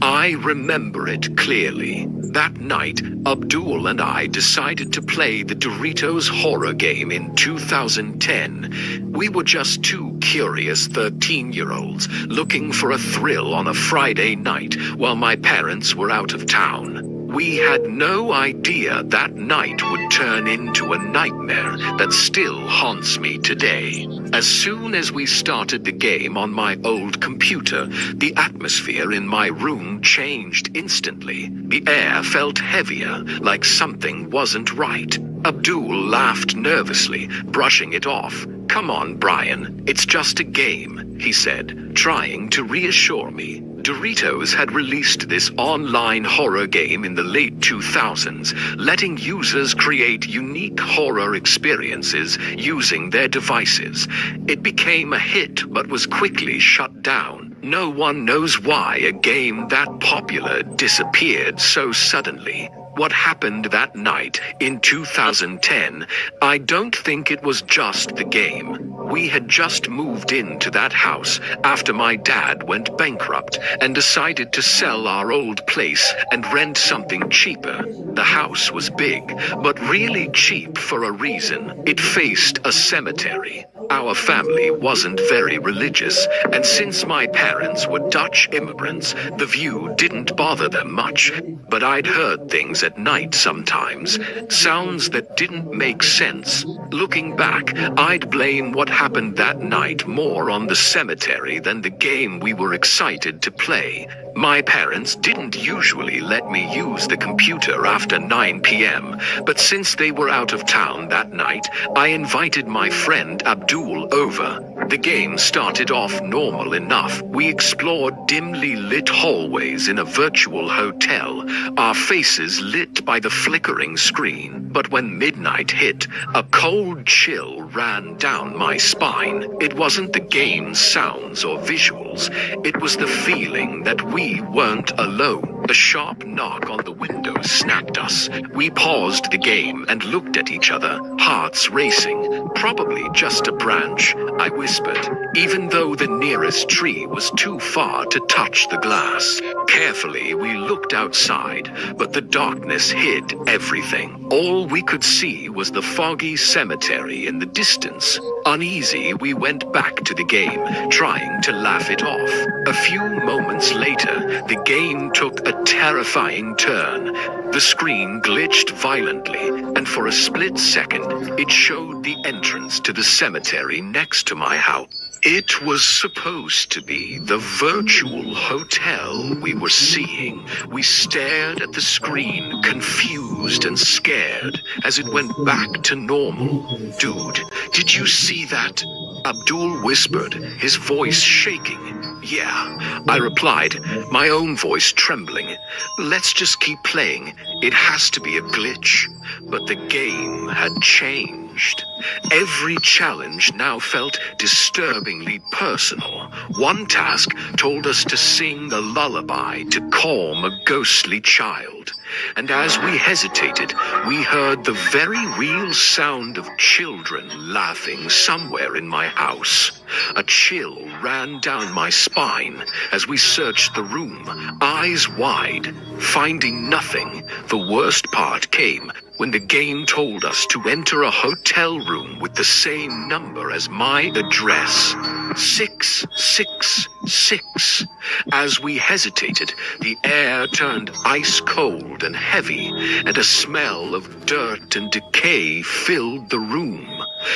I remember it clearly. That night, Abdul and I decided to play the Doritos horror game in 2010. We were just two curious 13-year-olds looking for a thrill on a Friday night while my parents were out of town. We had no idea that night would turn into a nightmare that still haunts me today. As soon as we started the game on my old computer, the atmosphere in my room changed instantly. The air felt heavier, like something wasn't right. Abdul laughed nervously, brushing it off. "Come on, Brian, it's just a game," he said, trying to reassure me. Doritos had released this online horror game in the late 2000s, letting users create unique horror experiences using their devices. It became a hit but was quickly shut down. No one knows why a game that popular disappeared so suddenly. What happened that night in 2010, I don't think it was just the game. We had just moved into that house after my dad went bankrupt and decided to sell our old place and rent something cheaper. The house was big, but really cheap for a reason. It faced a cemetery. Our family wasn't very religious, and since my parents were Dutch immigrants, the view didn't bother them much. But I'd heard things at night sometimes, sounds that didn't make sense. Looking back, I'd blame what happened that night more on the cemetery than the game we were excited to play. My parents didn't usually let me use the computer after 9 p.m., but since they were out of town that night, I invited my friend Abdul over. The game started off normal enough. We explored dimly lit hallways in a virtual hotel, our faces lit by the flickering screen. But when midnight hit, a cold chill ran down my spine. It wasn't the game's sounds or visuals. It was the feeling that we weren't alone. A sharp knock on the window snapped us. We paused the game and looked at each other, hearts racing. "Probably just a branch," I whispered, even though the nearest tree was too far to touch the glass. Carefully, we looked outside, but the darkness hid everything. All we could see was the foggy cemetery in the distance. Uneasy, we went back to the game, trying to laugh it off. A few moments later, the game took a terrifying turn. The screen glitched violently, and for a split second, it showed the entrance to the cemetery next to my house. It was supposed to be the virtual hotel we were seeing. We stared at the screen, confused and scared, as it went back to normal. Dude, did you see that? Abdul whispered, his voice shaking. Yeah, I replied, my own voice trembling. Let's just keep playing. It has to be a glitch. But the game had changed. Every challenge now felt disturbingly personal. One task told us to sing a lullaby to calm a ghostly child. And as we hesitated, we heard the very real sound of children laughing somewhere in my house. A chill ran down my spine as we searched the room, eyes wide, finding nothing. The worst part came when the game told us to enter a hotel room with the same number as my address. 666. As we hesitated, the air turned ice cold and heavy, and a smell of dirt and decay filled the room.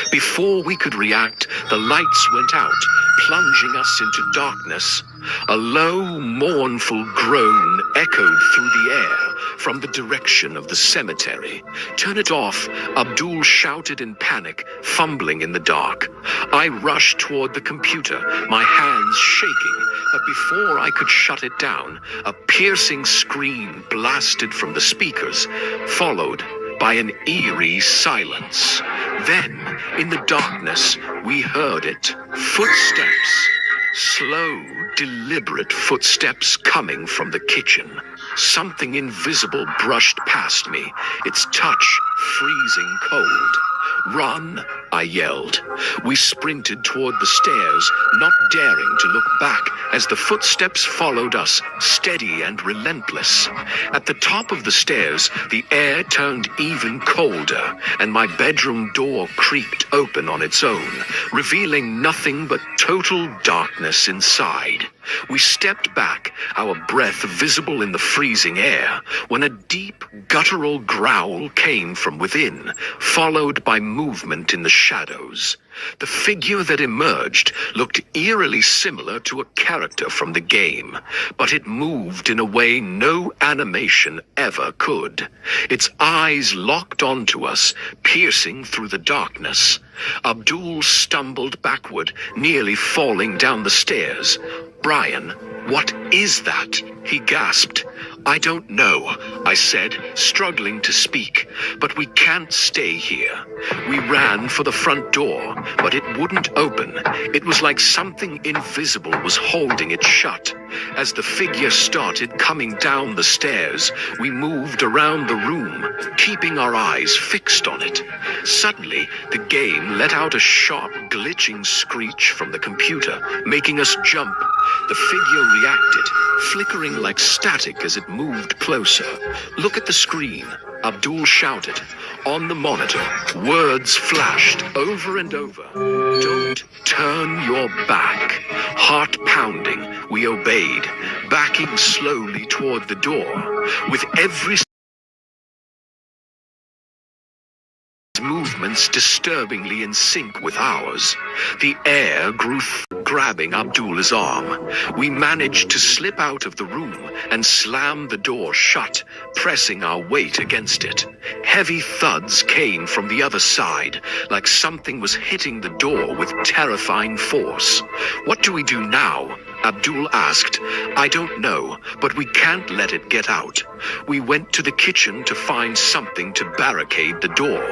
Before we could react, the lights went out, plunging us into darkness. A low, mournful groan echoed through the air from the direction of the cemetery. Turn it off, Abdul shouted in panic, fumbling in the dark. I rushed toward the computer, my hands shaking, but before I could shut it down, a piercing scream blasted from the speakers, followed by an eerie silence. Then, in the darkness, we heard it. Footsteps. Slow, deliberate footsteps coming from the kitchen. Something invisible brushed past me, its touch freezing cold. Run, I yelled. We sprinted toward the stairs, not daring to look back as the footsteps followed us, steady and relentless. At the top of the stairs, the air turned even colder, and my bedroom door creaked open on its own, revealing nothing but total darkness inside. We stepped back, our breath visible in the freezing air, when a deep, guttural growl came from within, followed by movement in the shadows. The figure that emerged looked eerily similar to a character from the game, but it moved in a way no animation ever could. Its eyes locked onto us, piercing through the darkness. Abdul stumbled backward, nearly falling down the stairs. Brian, what is that? He gasped. I don't know, I said, struggling to speak, but we can't stay here. We ran for the front door, but it wouldn't open. It was like something invisible was holding it shut. As the figure started coming down the stairs, we moved around the room, keeping our eyes fixed on it. Suddenly, the game let out a sharp, glitching screech from the computer, making us jump. The figure reacted, flickering like static as it moved closer. Look at the screen, Abdul shouted. On the monitor, words flashed over and over. Don't turn your back. Heart pounding, we obeyed, backing slowly toward the door. With every movements disturbingly in sync with ours. The air grew grabbing Abdullah's arm. We managed to slip out of the room and slam the door shut, pressing our weight against it. Heavy thuds came from the other side, like something was hitting the door with terrifying force. What do we do now? Abdul asked. I don't know, but we can't let it get out. We went to the kitchen to find something to barricade the door.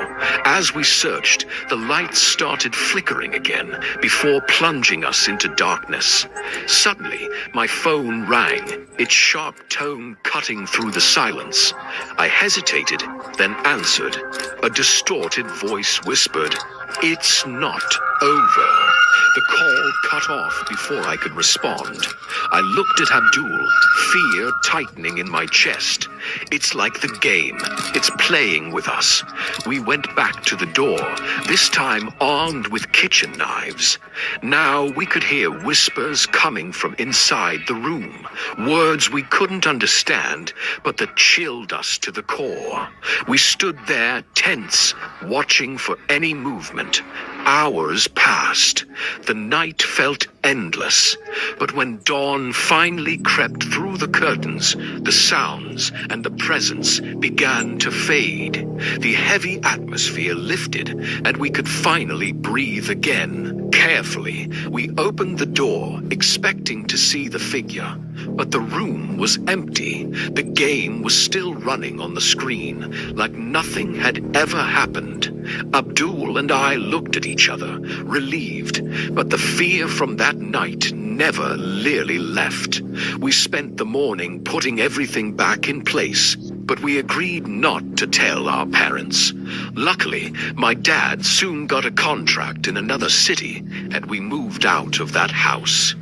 As we searched, the lights started flickering again before plunging us into darkness. Suddenly, my phone rang, its sharp tone cutting through the silence. I hesitated, then answered. A distorted voice whispered, "It's not over." The call cut off before I could respond. I looked at Abdul, fear tightening in my chest. It's like the game. It's playing with us. We went back to the door, this time armed with kitchen knives. Now we could hear whispers coming from inside the room, words we couldn't understand, but that chilled us to the core. We stood there tense, watching for any movement. Hours passed. The night felt endless. But when dawn finally crept through the curtains, the sounds and the presence began to fade. The heavy atmosphere lifted, and we could finally breathe again. Carefully, we opened the door, expecting to see the figure. But the room was empty. The game was still running on the screen, like nothing had ever happened. Abdul and I looked at each other, relieved, but the fear from that night never really left. We spent the morning putting everything back in place, but we agreed not to tell our parents. Luckily, my dad soon got a contract in another city, and we moved out of that house.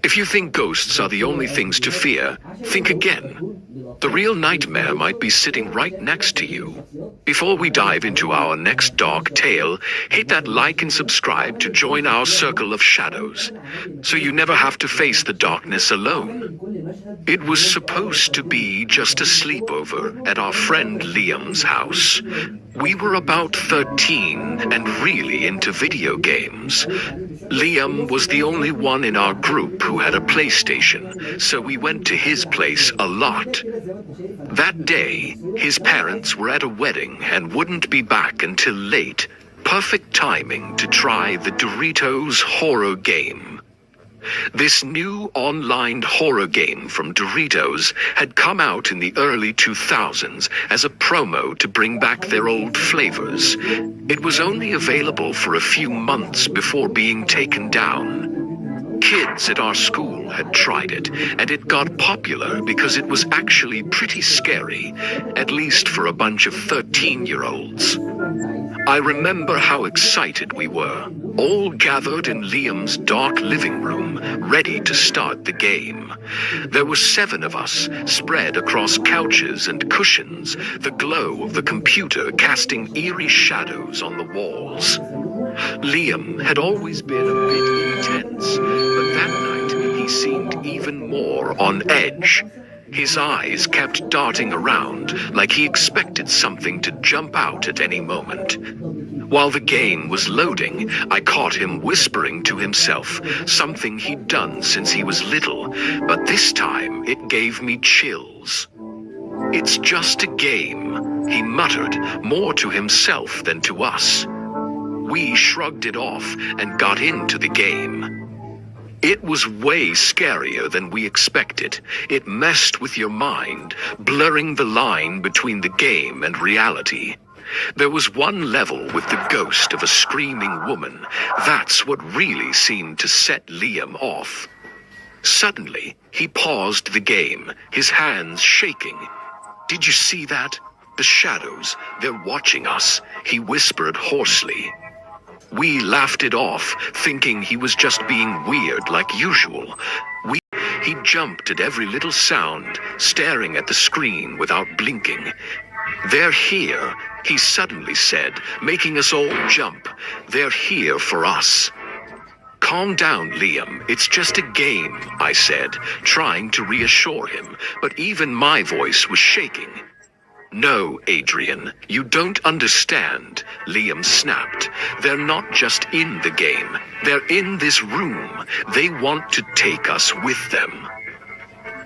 If you think ghosts are the only things to fear, think again. The real nightmare might be sitting right next to you. Before we dive into our next dark tale, hit that like and subscribe to join our circle of shadows, so you never have to face the darkness alone. It was supposed to be just a sleepover at our friend Liam's house. We were about 13 and really into video games. Liam was the only one in our group who had a PlayStation, so we went to his place a lot. That day, his parents were at a wedding and wouldn't be back until late. Perfect timing to try the Doritos horror game. This new online horror game from Doritos had come out in the early 2000s as a promo to bring back their old flavors. It was only available for a few months before being taken down. Kids at our school had tried it, and it got popular because it was actually pretty scary, at least for a bunch of 13-year-olds. I remember how excited we were, all gathered in Liam's dark living room, ready to start the game. There were 7 of us, spread across couches and cushions, the glow of the computer casting eerie shadows on the walls. Liam had always been a bit intense, but that night he seemed even more on edge. His eyes kept darting around, like he expected something to jump out at any moment. While the game was loading, I caught him whispering to himself, something he'd done since he was little, but this time it gave me chills. "It's just a game," he muttered, more to himself than to us. We shrugged it off and got into the game. It was way scarier than we expected. It messed with your mind, blurring the line between the game and reality. There was one level with the ghost of a screaming woman. That's what really seemed to set Liam off. Suddenly, he paused the game, his hands shaking. "Did you see that? The shadows, they're watching us," he whispered hoarsely. We laughed it off, thinking he was just being weird like usual. He jumped at every little sound, staring at the screen without blinking. "They're here," he suddenly said, making us all jump. "They're here for us." "Calm down, Liam. It's just a game," I said, trying to reassure him, but even my voice was shaking. "No, Adrian, you don't understand," Liam snapped. "They're not just in the game. They're in this room. They want to take us with them."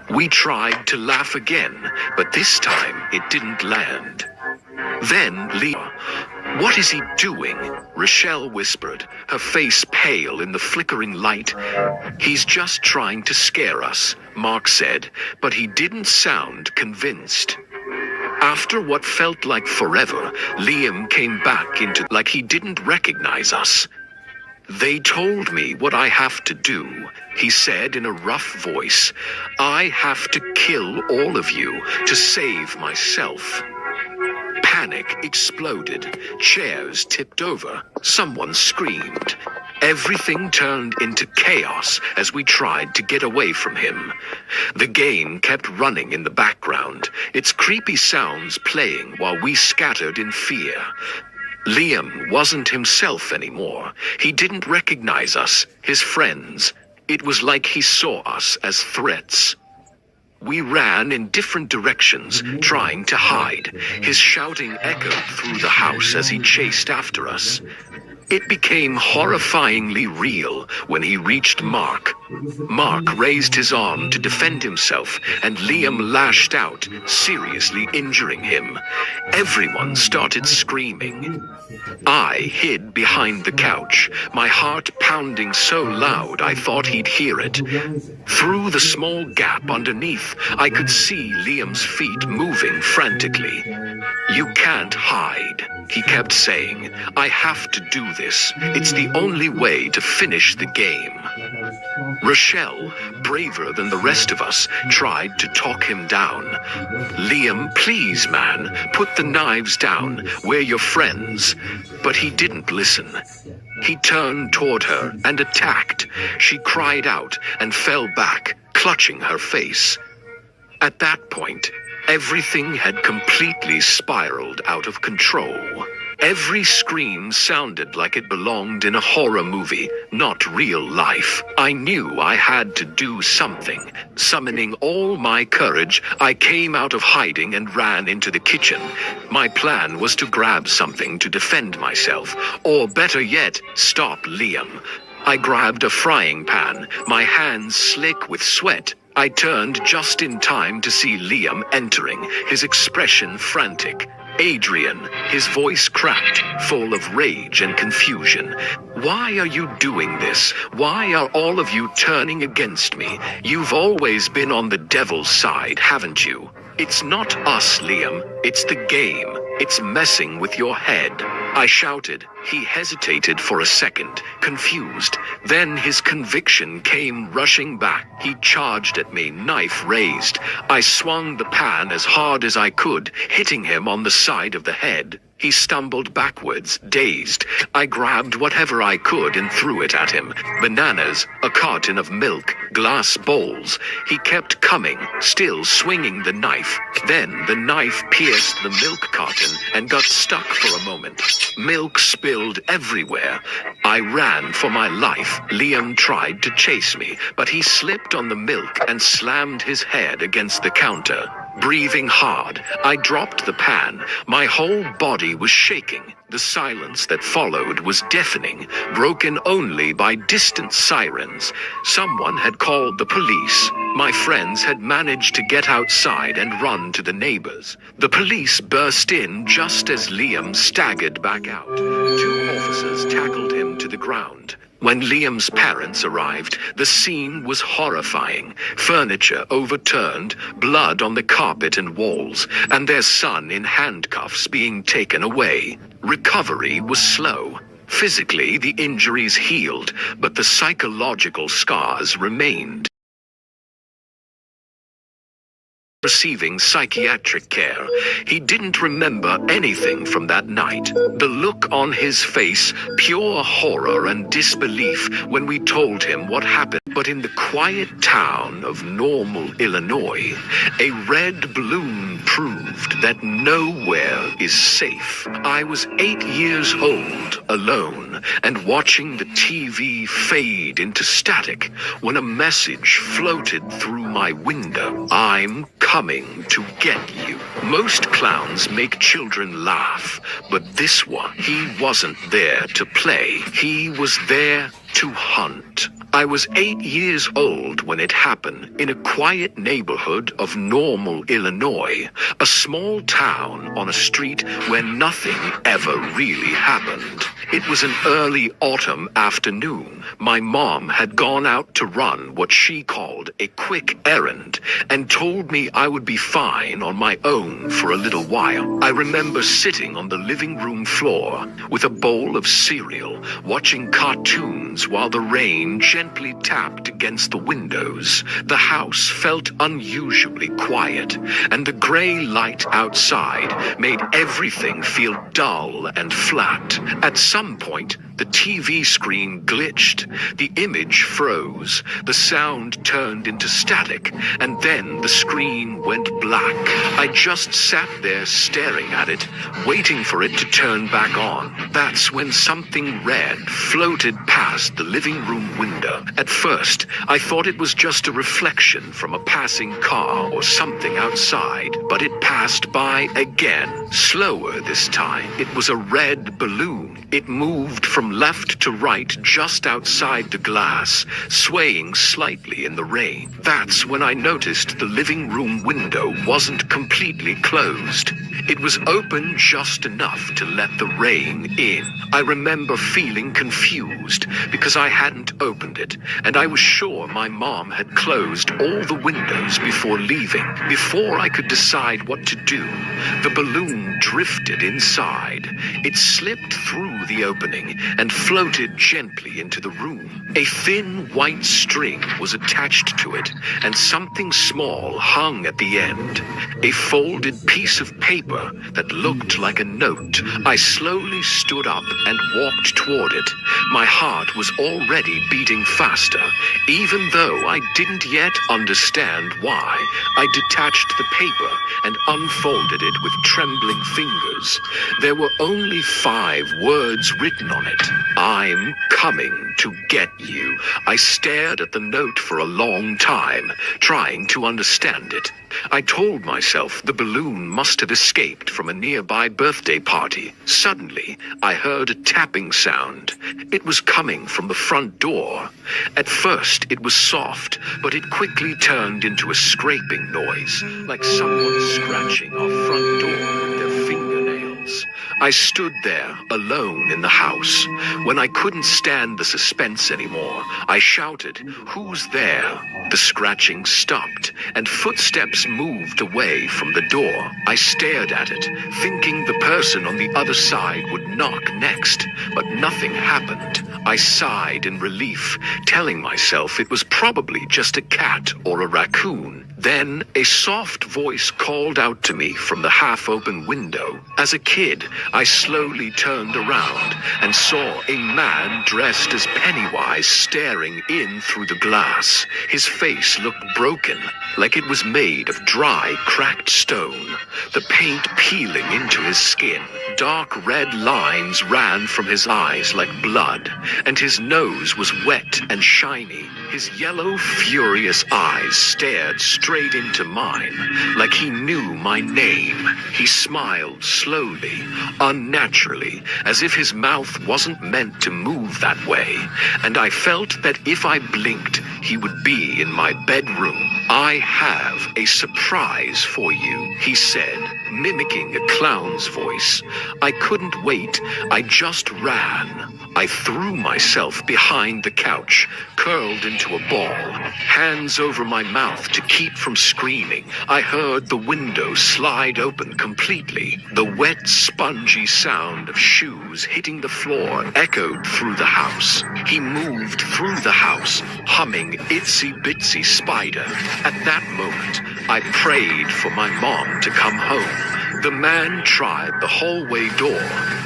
We tried to laugh again, but this time it didn't land. Then Liam, "What is he doing?" Rochelle whispered, her face pale in the flickering light. "He's just trying to scare us," Mark said, but he didn't sound convinced. After what felt like forever, Liam came back into like he didn't recognize us. "They told me what I have to do," he said in a rough voice. "I have to kill all of you to save myself." Panic exploded. Chairs tipped over. Someone screamed. Everything turned into chaos as we tried to get away from him. The game kept running in the background, its creepy sounds playing while we scattered in fear. Liam wasn't himself anymore. He didn't recognize us, his friends. It was like he saw us as threats. We ran in different directions, trying to hide. His shouting echoed through the house as he chased after us. It became horrifyingly real when he reached Mark. Mark raised his arm to defend himself, and Liam lashed out, seriously injuring him. Everyone started screaming. I hid behind the couch, my heart pounding so loud I thought he'd hear it. Through the small gap underneath, I could see Liam's feet moving frantically. "You can't hide," he kept saying. "I have to do this. It's the only way to finish the game." Rochelle, braver than the rest of us, tried to talk him down. "Liam, please, man, put the knives down. We're your friends." But he didn't listen. He turned toward her and attacked. She cried out and fell back, clutching her face. At that point, everything had completely spiraled out of control. Every scream sounded like it belonged in a horror movie, not real life. I knew I had to do something. Summoning all my courage, I came out of hiding and ran into the kitchen. My plan was to grab something to defend myself, or better yet, stop Liam. I grabbed a frying pan, my hands slick with sweat. I turned just in time to see Liam entering, his expression frantic. "Adrian," his voice cracked, full of rage and confusion. "Why are you doing this? Why are all of you turning against me? You've always been on the devil's side, haven't you? It's not us, Liam. It's the game. It's messing with your head." I shouted. He hesitated for a second, confused. Then his conviction came rushing back. He charged at me, knife raised. I swung the pan as hard as I could, hitting him on the side of the head. He stumbled backwards, dazed. I grabbed whatever I could and threw it at him. Bananas, a carton of milk, glass bowls. He kept coming, still swinging the knife. Then the knife pierced the milk carton and got stuck for a moment. Milk spilled everywhere. I ran for my life. Liam tried to chase me, but he slipped on the milk and slammed his head against the counter. Breathing hard, I dropped the pan. My whole body was shaking. The silence that followed was deafening, broken only by distant sirens. Someone had called the police. My friends had managed to get outside and run to the neighbors. The police burst in just as Liam staggered back out. 2 officers tackled him to the ground. When Liam's parents arrived, the scene was horrifying. Furniture overturned, blood on the carpet and walls, and their son in handcuffs being taken away. Recovery was slow. Physically, the injuries healed, but the psychological scars remained. Receiving psychiatric care. He didn't remember anything from that night. The look on his face, pure horror and disbelief when we told him what happened. But in the quiet town of Normal, Illinois, a red balloon proved that nowhere is safe. I was 8 years old, alone, and watching the TV fade into static when a message floated through my window. "I'm coming to get you." Most clowns make children laugh, but this one, he wasn't there to play. He was there to hunt. I was 8 years old when it happened, in a quiet neighborhood of Normal, Illinois, a small town on a street where nothing ever really happened. It was an early autumn afternoon. My mom had gone out to run what she called a quick errand and told me I would be fine on my own for a little while. I remember sitting on the living room floor with a bowl of cereal, watching cartoons while the rain gently tapped against the windows. The house felt unusually quiet, and the gray light outside made everything feel dull and flat. At some point, The TV screen glitched, the image froze, the sound turned into static, and then the screen went black. I just sat there staring at it, waiting for it to turn back on. That's when something red floated past the living room window. At first, I thought it was just a reflection from a passing car or something outside, but it passed by again, slower this time. It was a red balloon. It moved from left to right just outside the glass, swaying slightly in the rain. That's when I noticed the living room window wasn't completely closed. It was open just enough to let the rain in. I remember feeling confused because I hadn't opened it, and I was sure my mom had closed all the windows before leaving. Before I could decide what to do, the balloon drifted inside. It slipped through the opening and floated gently into the room. A thin white string was attached to it, and something small hung at the end. A folded piece of paper that looked like a note. I slowly stood up and walked toward it. My heart was already beating faster, even though I didn't yet understand why. I detached the paper and unfolded it with trembling fingers. There were only 5 words written on it. I'm coming to get you. I stared at the note for a long time, trying to understand it. I told myself the balloon must have escaped from a nearby birthday party. Suddenly, I heard a tapping sound. It was coming from the front door. At first, it was soft, but it quickly turned into a scraping noise, like someone scratching our front door with their fingernails. I stood there, alone in the house. When I couldn't stand the suspense anymore, I shouted, "Who's there?" The scratching stopped, and footsteps moved away from the door. I stared at it, thinking the person on the other side would knock next, but nothing happened. I sighed in relief, telling myself it was probably just a cat or a raccoon. Then a soft voice called out to me from the half-open window. As a kid, I slowly turned around and saw a man dressed as Pennywise staring in through the glass. His face looked broken, like it was made of dry, cracked stone, the paint peeling into his skin. Dark red lines ran from his eyes like blood, and his nose was wet and shiny. His yellow, furious eyes stared straight into mine, like he knew my name. He smiled slowly, unnaturally, as if his mouth wasn't meant to move that way, and I felt that if I blinked, he would be in my bedroom. "I have a surprise for you," he said, mimicking a clown's voice. I couldn't wait. I just ran. I threw myself behind the couch, curled into a ball, hands over my mouth to keep from screaming. I heard the window slide open completely. The wet, spongy sound of shoes hitting the floor echoed through the house. He moved through the house, humming Itsy Bitsy Spider. At that moment, I prayed for my mom to come home. The man tried the hallway door.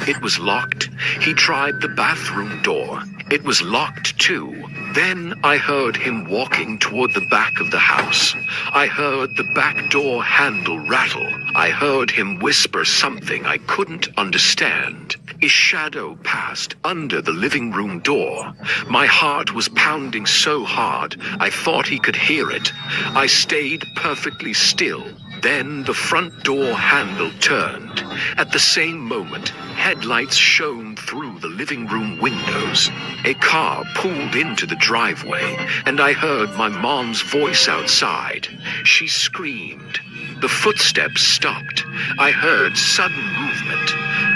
It was locked. He tried the bathroom door. It was locked too. Then I heard him walking toward the back of the house. I heard the back door handle rattle. I heard him whisper something I couldn't understand. A shadow passed under the living room door. My heart was pounding so hard, I thought he could hear it. I stayed perfectly still. Then the front door handle turned. At the same moment, headlights shone through the living room windows. A car pulled into the driveway, and I heard my mom's voice outside. She screamed. The footsteps stopped. I heard sudden movement.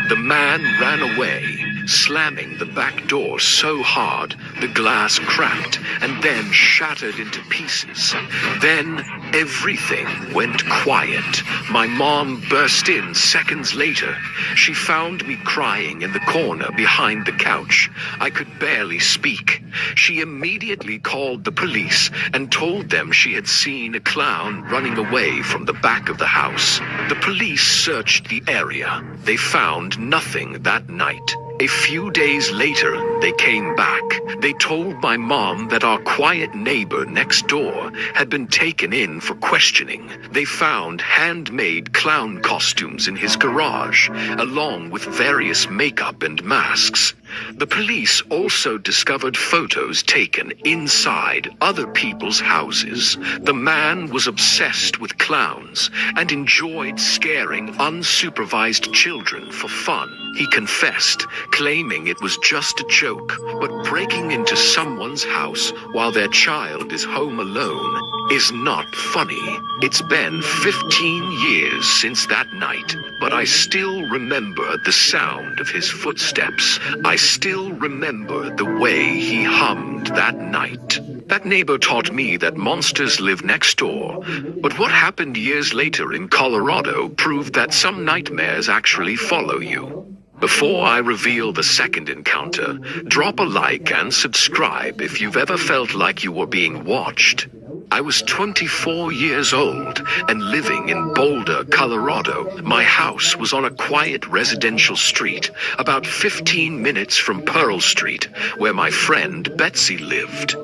The man ran away, slamming the back door so hard the glass cracked and then shattered into pieces. Then everything went quiet. My mom burst in seconds later. She found me crying in the corner behind the couch. I could barely speak. She immediately called the police and told them she had seen a clown running away from the back of the house. The police searched the area. They found nothing that night. A few days later, they came back. They told my mom that our quiet neighbor next door had been taken in for questioning. They found handmade clown costumes in his garage, along with various makeup and masks. The police also discovered photos taken inside other people's houses. The man was obsessed with clowns and enjoyed scaring unsupervised children for fun. He confessed, claiming it was just a joke, but breaking into someone's house while their child is home alone is not funny. It's been 15 years since that night, but I still remember the sound of his footsteps. I still remember the way he hummed that night. That neighbor taught me that monsters live next door, but what happened years later in Colorado proved that some nightmares actually follow you. Before I reveal the second encounter, drop a like and subscribe if you've ever felt like you were being watched. I was 24 years old and living in Boulder, Colorado. My house was on a quiet residential street, about 15 minutes from Pearl Street, where my friend Betsy lived.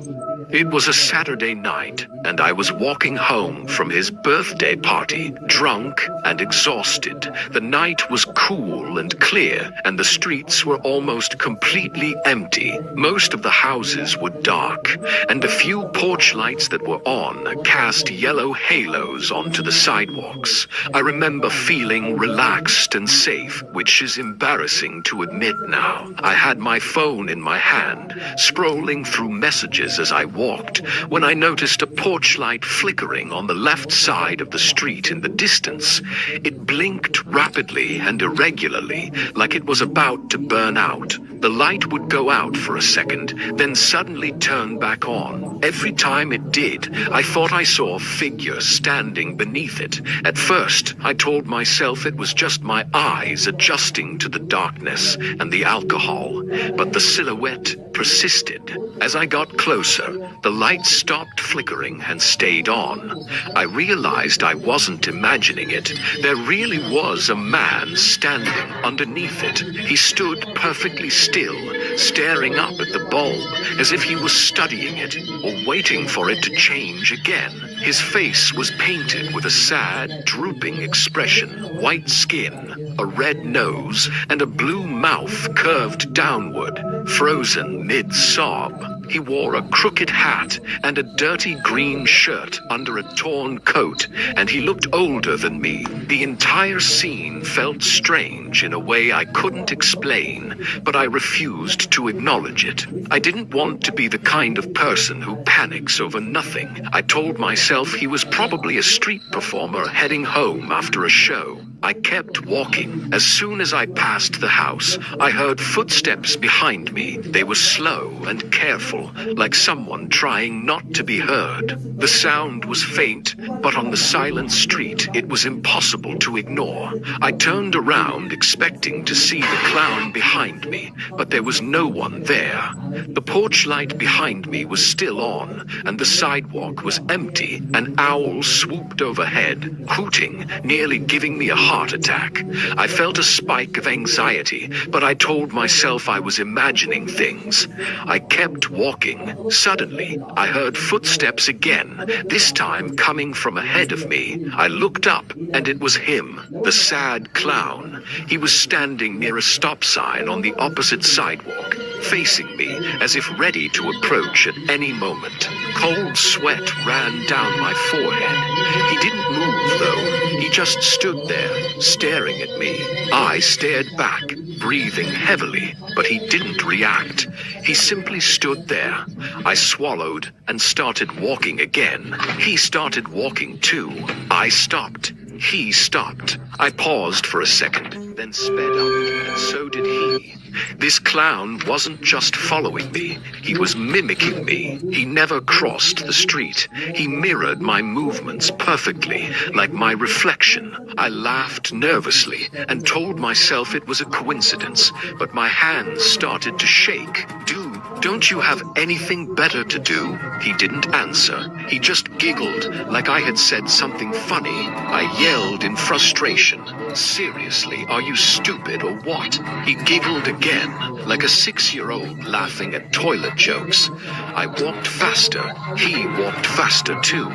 It was a Saturday night, and I was walking home from his birthday party, drunk and exhausted. The night was cool and clear, and the streets were almost completely empty. Most of the houses were dark, and a few porch lights that were on cast yellow halos onto the sidewalks. I remember feeling relaxed and safe, which is embarrassing to admit now. I had my phone in my hand, scrolling through messages as I walked, when I noticed a porch light flickering on the left side of the street in the distance. It blinked rapidly and irregularly, like it was about to burn out. The light would go out for a second, then suddenly turn back on. Every time it did, I thought I saw a figure standing beneath it. At first, I told myself it was just my eyes adjusting to the darkness and the alcohol, but the silhouette persisted. As I got closer, the light stopped flickering and stayed on. I realized I wasn't imagining it. There really was a man standing underneath it. He stood perfectly still, staring up at the bulb, as if he was studying it or waiting for it to change again. His face was painted with a sad, drooping expression, white skin, a red nose, and a blue mouth curved downward, frozen mid-sob. He wore a crooked hat and a dirty green shirt under a torn coat, and he looked older than me. The entire scene felt strange in a way I couldn't explain, but I refused to acknowledge it. I didn't want to be the kind of person who panics over nothing. I told myself he was probably a street performer heading home after a show. I kept walking. As soon as I passed the house, I heard footsteps behind me. They were slow and careful, like someone trying not to be heard. The sound was faint, but on the silent street, it was impossible to ignore. I turned around, expecting to see the clown behind me, but there was no one there. The porch light behind me was still on, and the sidewalk was empty. An owl swooped overhead, hooting, nearly giving me a heart attack. I felt a spike of anxiety, but I told myself I was imagining things. I kept walking. Suddenly, I heard footsteps again, this time coming from ahead of me. I looked up, and it was him, the sad clown. He was standing near a stop sign on the opposite sidewalk, facing me as if ready to approach at any moment. Cold sweat ran down my forehead. He didn't move, though. He just stood there, staring at me. I stared back, breathing heavily, but he didn't react. He simply stood there. I swallowed and started walking again. He started walking too. I stopped. He stopped. I paused for a second, then sped up, and so did he. This clown wasn't just following me, he was mimicking me. He never crossed the street. He mirrored my movements perfectly, like my reflection. I laughed nervously and told myself it was a coincidence, but my hands started to shake. Dude, don't you have anything better to do? He didn't answer. He just giggled, like I had said something funny. I yelled in frustration. Seriously, are you stupid or what? He giggled again. again, like a 6-year-old laughing at toilet jokes. I walked faster. He walked faster too.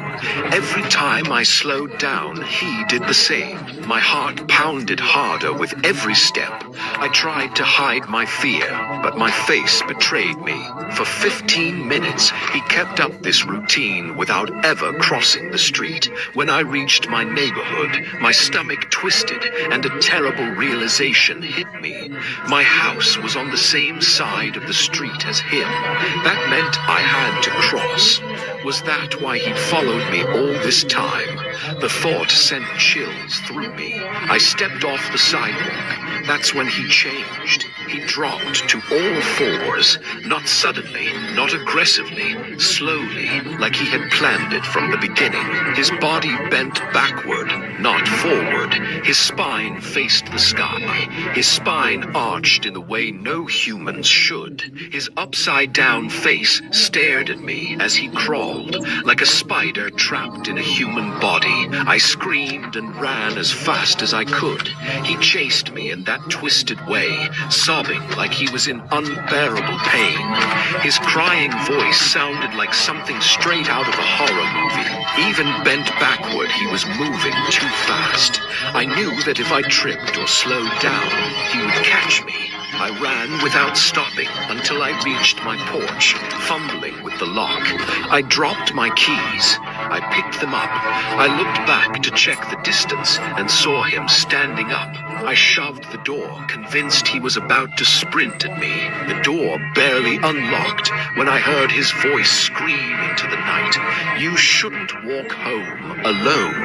Every time I slowed down, he did the same. My heart pounded harder with every step. I tried to hide my fear, but my face betrayed me. For 15 minutes, he kept up this routine without ever crossing the street. When I reached my neighborhood, my stomach twisted and a terrible realization hit me. My house was on the same side of the street as him. That meant I had to cross. Was that why he followed me all this time? The thought sent chills through me. I stepped off the sidewalk. That's when he changed. He dropped to all fours, not suddenly, not aggressively, slowly, like he had planned it from the beginning. His body bent backward, not forward. His spine faced the sky. His spine arched in the way no humans should. His upside-down face stared at me as he crawled, like a spider trapped in a human body. I screamed and ran as fast as I could. He chased me in that twisted way, sobbing like he was in unbearable pain. His crying voice sounded like something straight out of a horror movie. Even bent backward, he was moving too fast. I knew that if I tripped or slowed down, he would catch me. I ran without stopping until I reached my porch, fumbling with the lock. I dropped my keys. I picked them up. I looked back to check the distance and saw him standing up. I shoved the door, convinced he was about to sprint at me. The door barely unlocked when I heard his voice scream into the night. "You shouldn't walk home alone."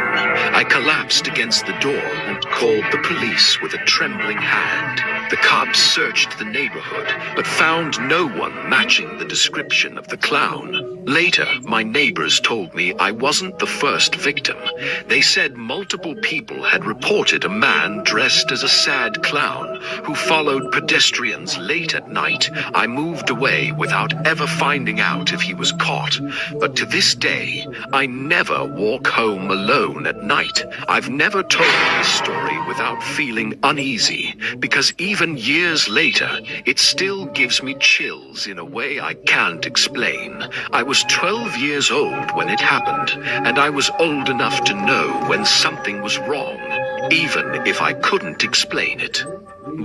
I collapsed against the door and called the police with a trembling hand. The cops searched the neighborhood, but found no one matching the description of the clown. Later, my neighbors told me I wasn't the first victim. They said multiple people had reported a man dressed as a sad clown who followed pedestrians late at night. I moved away without ever finding out if he was caught. But to this day, I never walk home alone at night. I've never told this story without feeling uneasy, because even years later, it still gives me chills in a way I can't explain. I was 12 years old when it happened, and I was old enough to know when something was wrong, even if I couldn't explain it.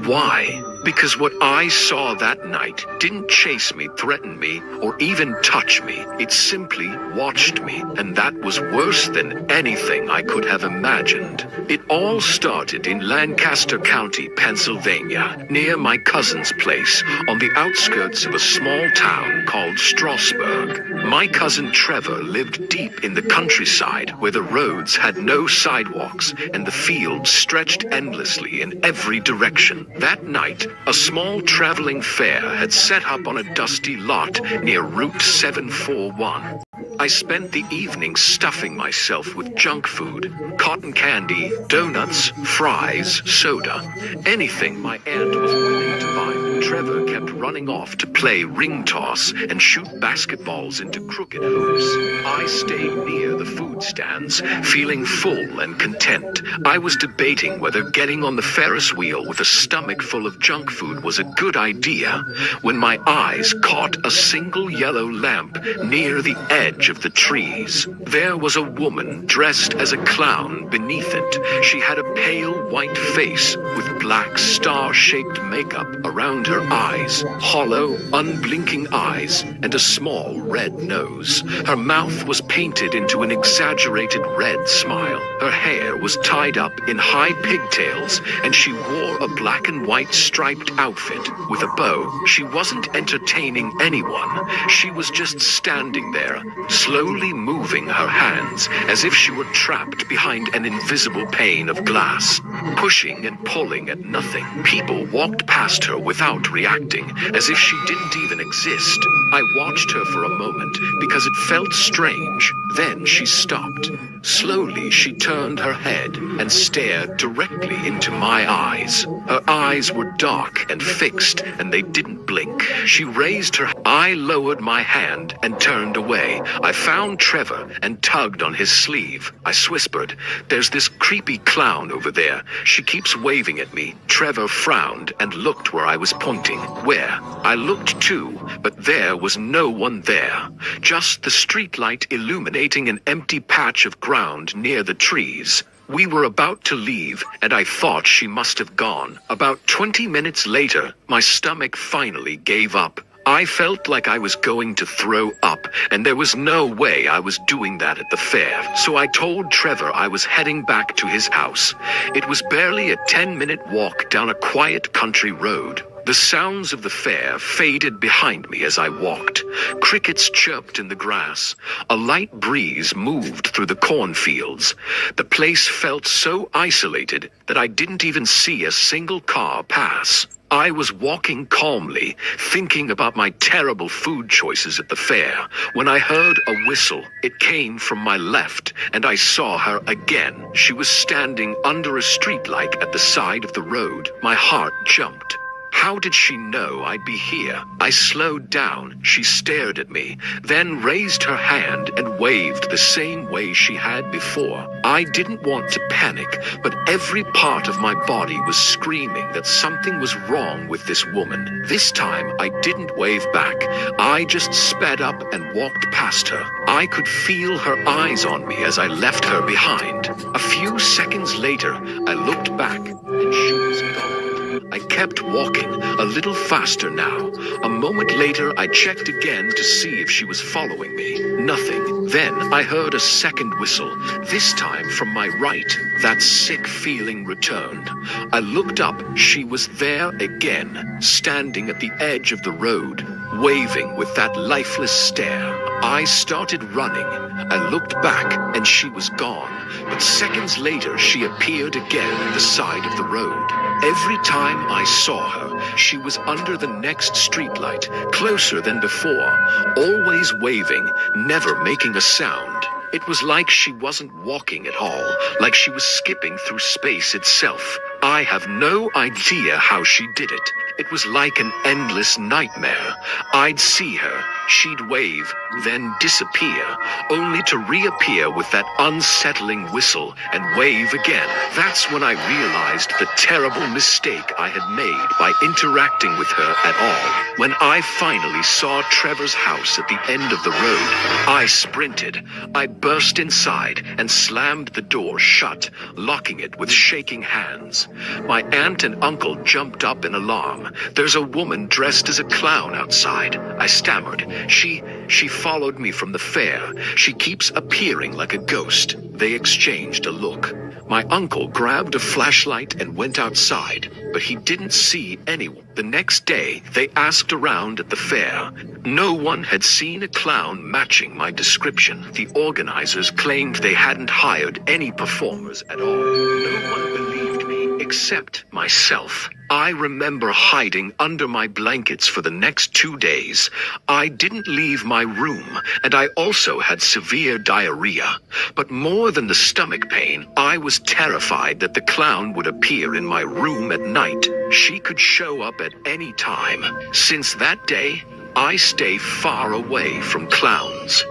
Why? Because what I saw that night didn't chase me, threaten me, or even touch me. It simply watched me, and that was worse than anything I could have imagined. It all started in Lancaster County, Pennsylvania, near my cousin's place, on the outskirts of a small town called Strasburg. My cousin Trevor lived deep in the countryside where the roads had no sidewalks and the fields stretched endlessly in every direction. That night, a small traveling fair had set up on a dusty lot near Route 741. I spent the evening stuffing myself with junk food, cotton candy, donuts, fries, soda, anything my aunt was willing to buy. Trevor kept running off to play ring toss and shoot basketballs into crooked hoops. I stayed near the food stands, feeling full and content. I was debating whether getting on the Ferris wheel with a stomach full of junk food was a good idea when my eyes caught a single yellow lamp near the edge of the trees. There was a woman dressed as a clown beneath it. She had a pale white face with black star-shaped makeup around her eyes, hollow, unblinking eyes, and a small red nose. Her mouth was painted into an exaggerated red smile. Her hair was tied up in high pigtails, and she wore a black and white striped outfit with a bow. She wasn't entertaining anyone. She was just standing there, slowly moving her hands as if she were trapped behind an invisible pane of glass, pushing and pulling at nothing. People walked past her without reacting, as if she didn't even exist. I watched her for a moment because it felt strange. Then she stopped. Slowly, she turned her head and stared directly into my eyes. Her eyes were dark dark and fixed, and they didn't blink. She raised her. I lowered my hand and turned away. I found Trevor and tugged on his sleeve. I whispered, "There's this creepy clown over there. She keeps waving at me." Trevor frowned and looked where I was pointing. Where? I looked too, but there was no one there. Just the streetlight illuminating an empty patch of ground near the trees. We were about to leave, and I thought she must have gone. About 20 minutes later, my stomach finally gave up. I felt like I was going to throw up, and there was no way I was doing that at the fair. So I told Trevor I was heading back to his house. It was barely a 10-minute walk down a quiet country road. The sounds of the fair faded behind me as I walked. Crickets chirped in the grass. A light breeze moved through the cornfields. The place felt so isolated that I didn't even see a single car pass. I was walking calmly, thinking about my terrible food choices at the fair, when I heard a whistle. It came from my left, and I saw her again. She was standing under a streetlight at the side of the road. My heart jumped. How did she know I'd be here? I slowed down. She stared at me, then raised her hand and waved the same way she had before. I didn't want to panic, but every part of my body was screaming that something was wrong with this woman. This time, I didn't wave back. I just sped up and walked past her. I could feel her eyes on me as I left her behind. A few seconds later, I looked back, and she was gone. I kept walking, a little faster now. A moment later, I checked again to see if she was following me. Nothing. Then I heard a second whistle, this time from my right. That sick feeling returned. I looked up. She was there again, standing at the edge of the road, waving with that lifeless stare. I started running. I looked back, and she was gone. But seconds later, she appeared again at the side of the road. Every time I saw her, she was under the next streetlight, closer than before, always waving, never making a sound. It was like she wasn't walking at all, like she was skipping through space itself. I have no idea how she did it. It was like an endless nightmare. I'd see her, she'd wave, then disappear, only to reappear with that unsettling whistle and wave again. That's when I realized the terrible mistake I had made by interacting with her at all. When I finally saw Trevor's house at the end of the road, I sprinted. I burst inside and slammed the door shut, locking it with shaking hands. My aunt and uncle jumped up in alarm. "There's a woman dressed as a clown outside," I stammered. She followed me from the fair. She keeps appearing like a ghost." They exchanged a look. My uncle grabbed a flashlight and went outside, but he didn't see anyone. The next day, they asked around at the fair. No one had seen a clown matching my description. The organizers claimed they hadn't hired any performers at all. No one believed me except myself. I remember hiding under my blankets for the next 2 days. I didn't leave my room, and I also had severe diarrhea. But more than the stomach pain, I was terrified that the clown would appear in my room at night. She could show up at any time. Since that day, I stay far away from clowns.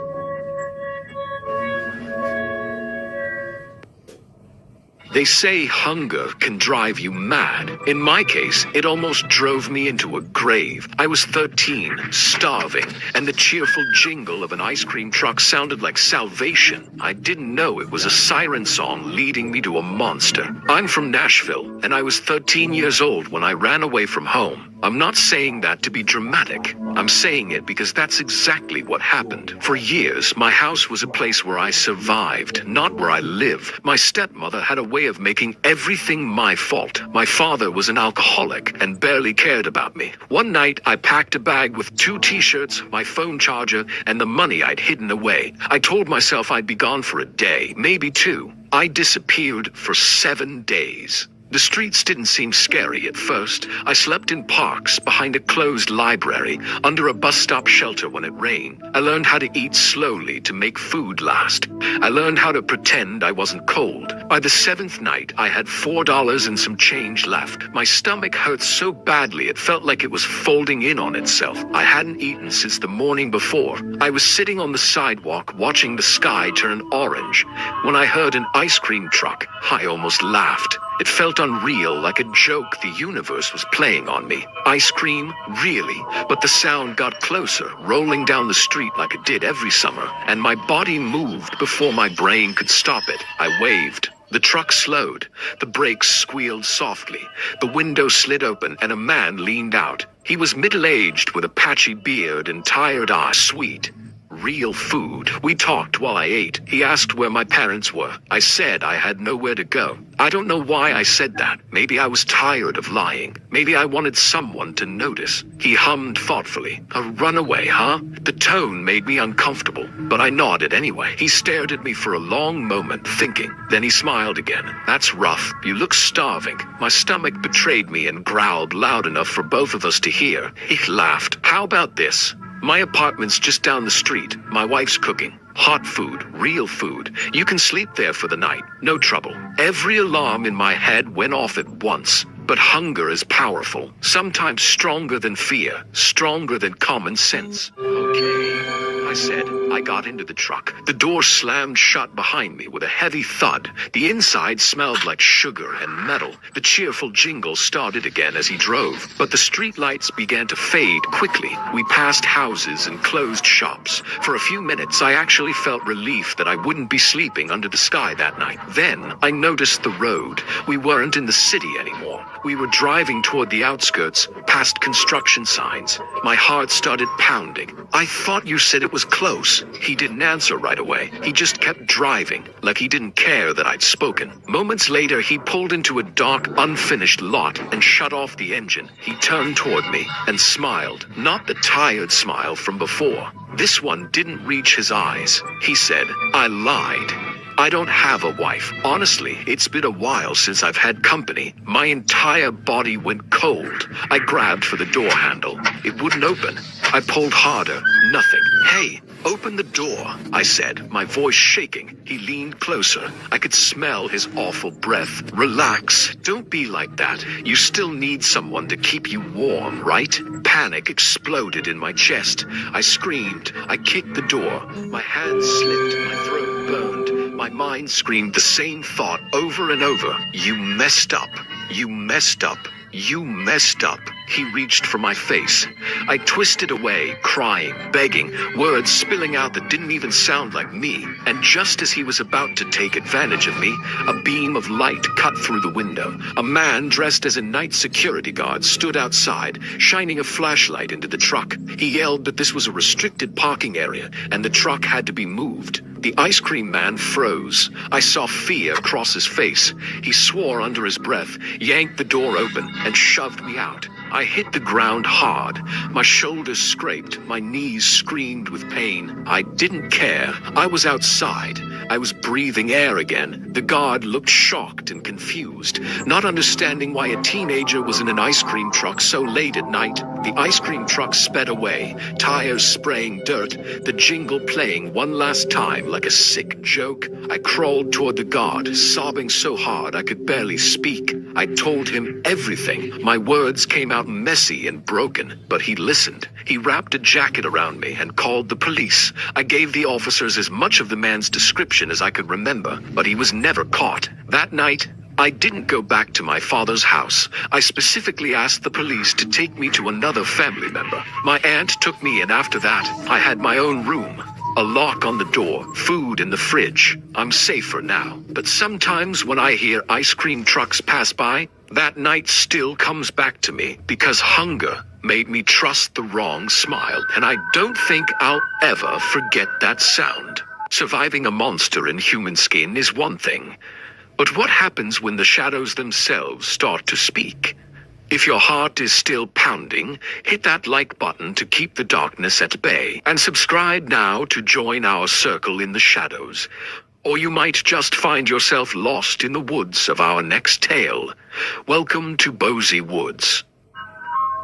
They say hunger can drive you mad. In my case, it almost drove me into a grave. I was 13, starving, and the cheerful jingle of an ice cream truck sounded like salvation. I didn't know it was a siren song leading me to a monster. I'm from Nashville, and I was 13 years old when I ran away from home. I'm not saying that to be dramatic. I'm saying it because that's exactly what happened. For years, my house was a place where I survived, not where I live. My stepmother had a way of making everything my fault. My father was an alcoholic and barely cared about me. One night, I packed a bag with 2 t-shirts, my phone charger, and the money I'd hidden away. I told myself I'd be gone for a day, maybe 2. I disappeared for 7 days. The streets didn't seem scary at first. I slept in parks, behind a closed library, under a bus stop shelter when it rained. I learned how to eat slowly to make food last. I learned how to pretend I wasn't cold. By the seventh night, I had $4 and some change left. My stomach hurt so badly it felt like it was folding in on itself. I hadn't eaten since the morning before. I was sitting on the sidewalk watching the sky turn orange when I heard an ice cream truck. I almost laughed. It felt unreal, like a joke the universe was playing on me. Ice cream? Really? But the sound got closer, rolling down the street like it did every summer, and my body moved before my brain could stop it. I waved. The truck slowed. The brakes squealed softly. The window slid open and a man leaned out. He was middle-aged with a patchy beard and tired eyes. Sweet. Real food. We talked while I ate. He asked where my parents were. I said I had nowhere to go. I don't know why I said that. Maybe I was tired of lying. Maybe I wanted someone to notice. He hummed thoughtfully. A runaway, huh? The tone made me uncomfortable, but I nodded anyway. He stared at me for a long moment, thinking. Then he smiled again. That's rough. You look starving. My stomach betrayed me and growled loud enough for both of us to hear. He laughed. How about this? My apartment's just down the street. My wife's cooking. Hot food, real food. You can sleep there for the night. No trouble. Every alarm in my head went off at once. But hunger is powerful. Sometimes stronger than fear. Stronger than common sense. Okay, I said. I got into the truck. The door slammed shut behind me with a heavy thud. The inside smelled like sugar and metal. The cheerful jingle started again as he drove, but the streetlights began to fade quickly. We passed houses and closed shops. For a few minutes, I actually felt relief that I wouldn't be sleeping under the sky that night. Then, I noticed the road. We weren't in the city anymore. We were driving toward the outskirts, past construction signs. My heart started pounding. I thought you said it was close. He didn't answer right away. He just kept driving, like he didn't care that I'd spoken. Moments later, he pulled into a dark, unfinished lot and shut off the engine. He turned toward me and smiled, not the tired smile from before. This one didn't reach his eyes. He said, I lied. I don't have a wife. Honestly, it's been a while since I've had company. My entire body went cold. I grabbed for the door handle. It wouldn't open. I pulled harder. Nothing. Hey, open the door, I said, my voice shaking. He leaned closer. I could smell his awful breath. Relax. Don't be like that. You still need someone to keep you warm, right? Panic exploded in my chest. I screamed. I kicked the door. My hands slipped. My throat burned. My mind screamed the same thought over and over. You messed up. You messed up. You messed up. He reached for my face. I twisted away, crying, begging, words spilling out that didn't even sound like me. And just as he was about to take advantage of me, a beam of light cut through the window. A man dressed as a night security guard stood outside, shining a flashlight into the truck. He yelled that this was a restricted parking area and the truck had to be moved. The ice cream man froze. I saw fear cross his face. He swore under his breath, yanked the door open, and shoved me out. I hit the ground hard. My shoulders scraped. My knees screamed with pain. I didn't care. I was outside. I was breathing air again. The guard looked shocked and confused, not understanding why a teenager was in an ice cream truck so late at night. The ice cream truck sped away, tires spraying dirt, the jingle playing one last time like a sick joke. I crawled toward the guard, sobbing so hard I could barely speak. I told him everything. My words came out messy and broken, but he listened. He wrapped a jacket around me and called the police. I gave the officers as much of the man's description as I could remember, but he was never caught. That night, I didn't go back to my father's house. I specifically asked the police to take me to another family member. My aunt took me in after that. I had my own room. A lock on the door, food in the fridge. I'm safer now. But sometimes when I hear ice cream trucks pass by, that night still comes back to me because hunger made me trust the wrong smile. And I don't think I'll ever forget that sound. Surviving a monster in human skin is one thing. But what happens when the shadows themselves start to speak? If your heart is still pounding, hit that like button to keep the darkness at bay. And subscribe now to join our circle in the shadows. or you might just find yourself lost in the woods of our next tale. Welcome to Bosey Woods.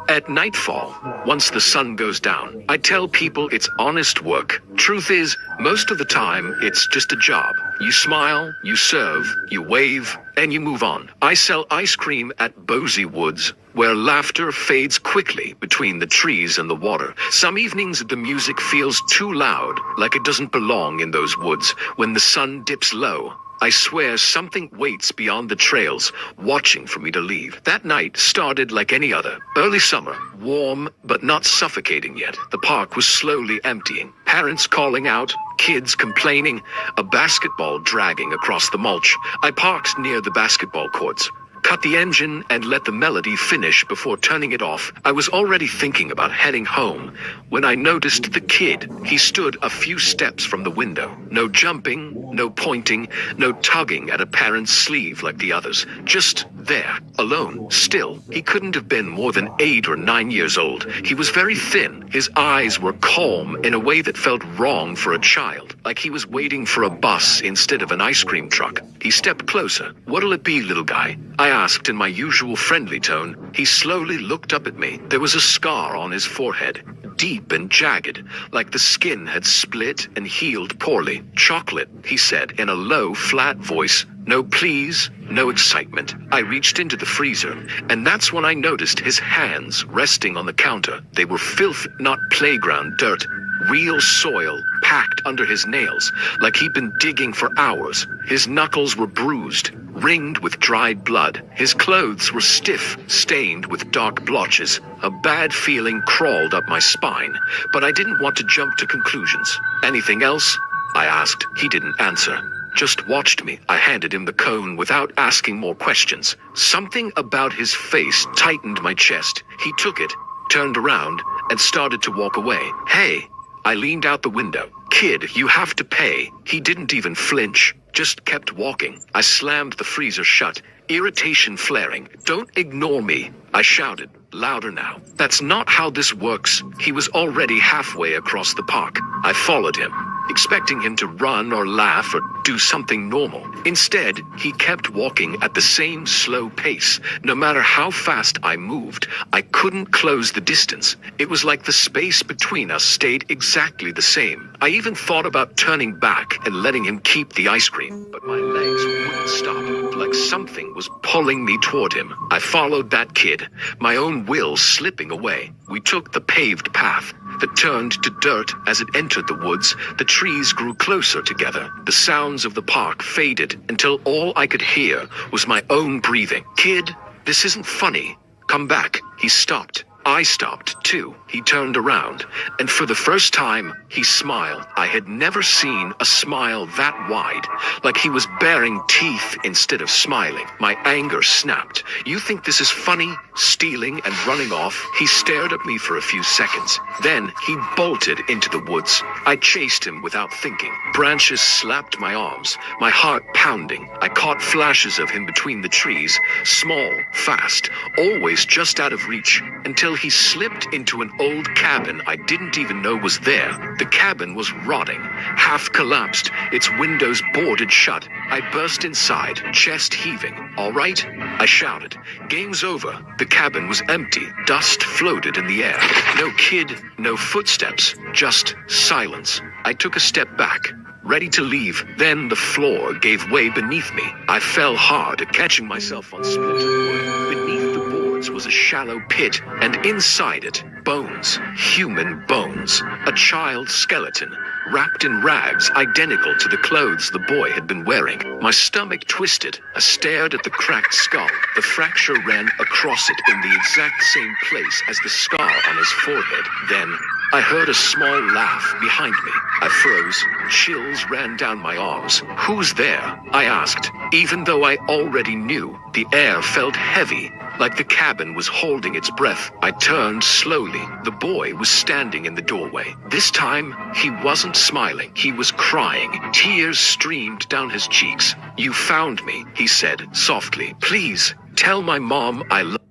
At nightfall, once the sun goes down, I tell people it's honest work. Truth is, most of the time, it's just a job. You smile, you serve, you wave, and you move on. I sell ice cream at Bosey Woods, where laughter fades quickly between the trees and the water. Some evenings the music feels too loud, like it doesn't belong in those woods. When the sun dips low, I swear something waits beyond the trails, watching for me to leave. That night started like any other. Early summer, warm but not suffocating yet. The park was slowly emptying. Parents calling out, kids complaining, a basketball dragging across the mulch. I parked near the basketball courts, cut the engine, and let the melody finish before turning it off. I was already thinking about heading home when I noticed the kid. He stood a few steps from the window. No jumping, no pointing, no tugging at a parent's sleeve like the others. Just there, alone, still. He couldn't have been more than 8 or 9 years old. He was very thin. His eyes were calm in a way that felt wrong for a child, like he was waiting for a bus instead of an ice cream truck. He stepped closer. "What'll it be, little guy?" I asked in my usual friendly tone. He slowly looked up at me. There was a scar on his forehead, deep and jagged, like the skin had split and healed poorly. "Chocolate," he said in a low, flat voice. No please, no excitement. I reached into the freezer, and that's when I noticed his hands resting on the counter. They were filth, not playground dirt. Real soil packed under his nails, like he'd been digging for hours. His knuckles were bruised, ringed with dried blood. His clothes were stiff, stained with dark blotches. A bad feeling crawled up my spine, but I didn't want to jump to conclusions. "Anything else?" I asked. He didn't answer, just watched me. I handed him the cone without asking more questions. Something about his face tightened my chest. He took it, turned around, and started to walk away. "Hey." I leaned out the window. "Kid, you have to pay." He didn't even flinch, just kept walking. I slammed the freezer shut, irritation flaring. "Don't ignore me," I shouted, louder now. "That's not how this works." He was already halfway across the park. I followed him, expecting him to run or laugh or do something normal. Instead, he kept walking at the same slow pace. No matter how fast I moved, I couldn't close the distance. It was like the space between us stayed exactly the same. I even thought about turning back and letting him keep the ice cream, but my legs wouldn't stop, like something was pulling me toward him. I followed that kid, my own will slipping away. We took the paved path that turned to dirt as it entered the woods. The trees grew closer together. The sounds of the park faded until all I could hear was my own breathing. "Kid, this isn't funny. Come back." He stopped. I stopped too. He turned around, and for the first time, he smiled. I had never seen a smile that wide, like he was baring teeth instead of smiling. My anger snapped. "You think this is funny? Stealing and running off?" He stared at me for a few seconds. Then he bolted into the woods. I chased him without thinking. Branches slapped my arms, my heart pounding. I caught flashes of him between the trees, small, fast, always just out of reach, until he slipped into an old cabin I didn't even know was there. The cabin was rotting, half collapsed, its windows boarded shut. I burst inside, chest heaving. "All right?" I shouted. "Game's over." The cabin was empty. Dust floated in the air. No kid, no footsteps, just silence. I took a step back, ready to leave. Then the floor gave way beneath me. I fell hard, catching myself on splintered wood. Beneath the boards was a shallow pit, and inside it, bones, human bones. A child's skeleton, wrapped in rags identical to the clothes the boy had been wearing. My stomach twisted. I stared at the cracked skull. The fracture ran across it in the exact same place as the scar on his forehead. Then I heard a small laugh behind me. I froze. Chills ran down my arms. "Who's there?" I asked. Even though I already knew, the air felt heavy, like the cabin was holding its breath. I turned slowly. The boy was standing in the doorway. This time, he wasn't smiling. He was crying. Tears streamed down his cheeks. "You found me," he said softly. "Please, tell my mom I love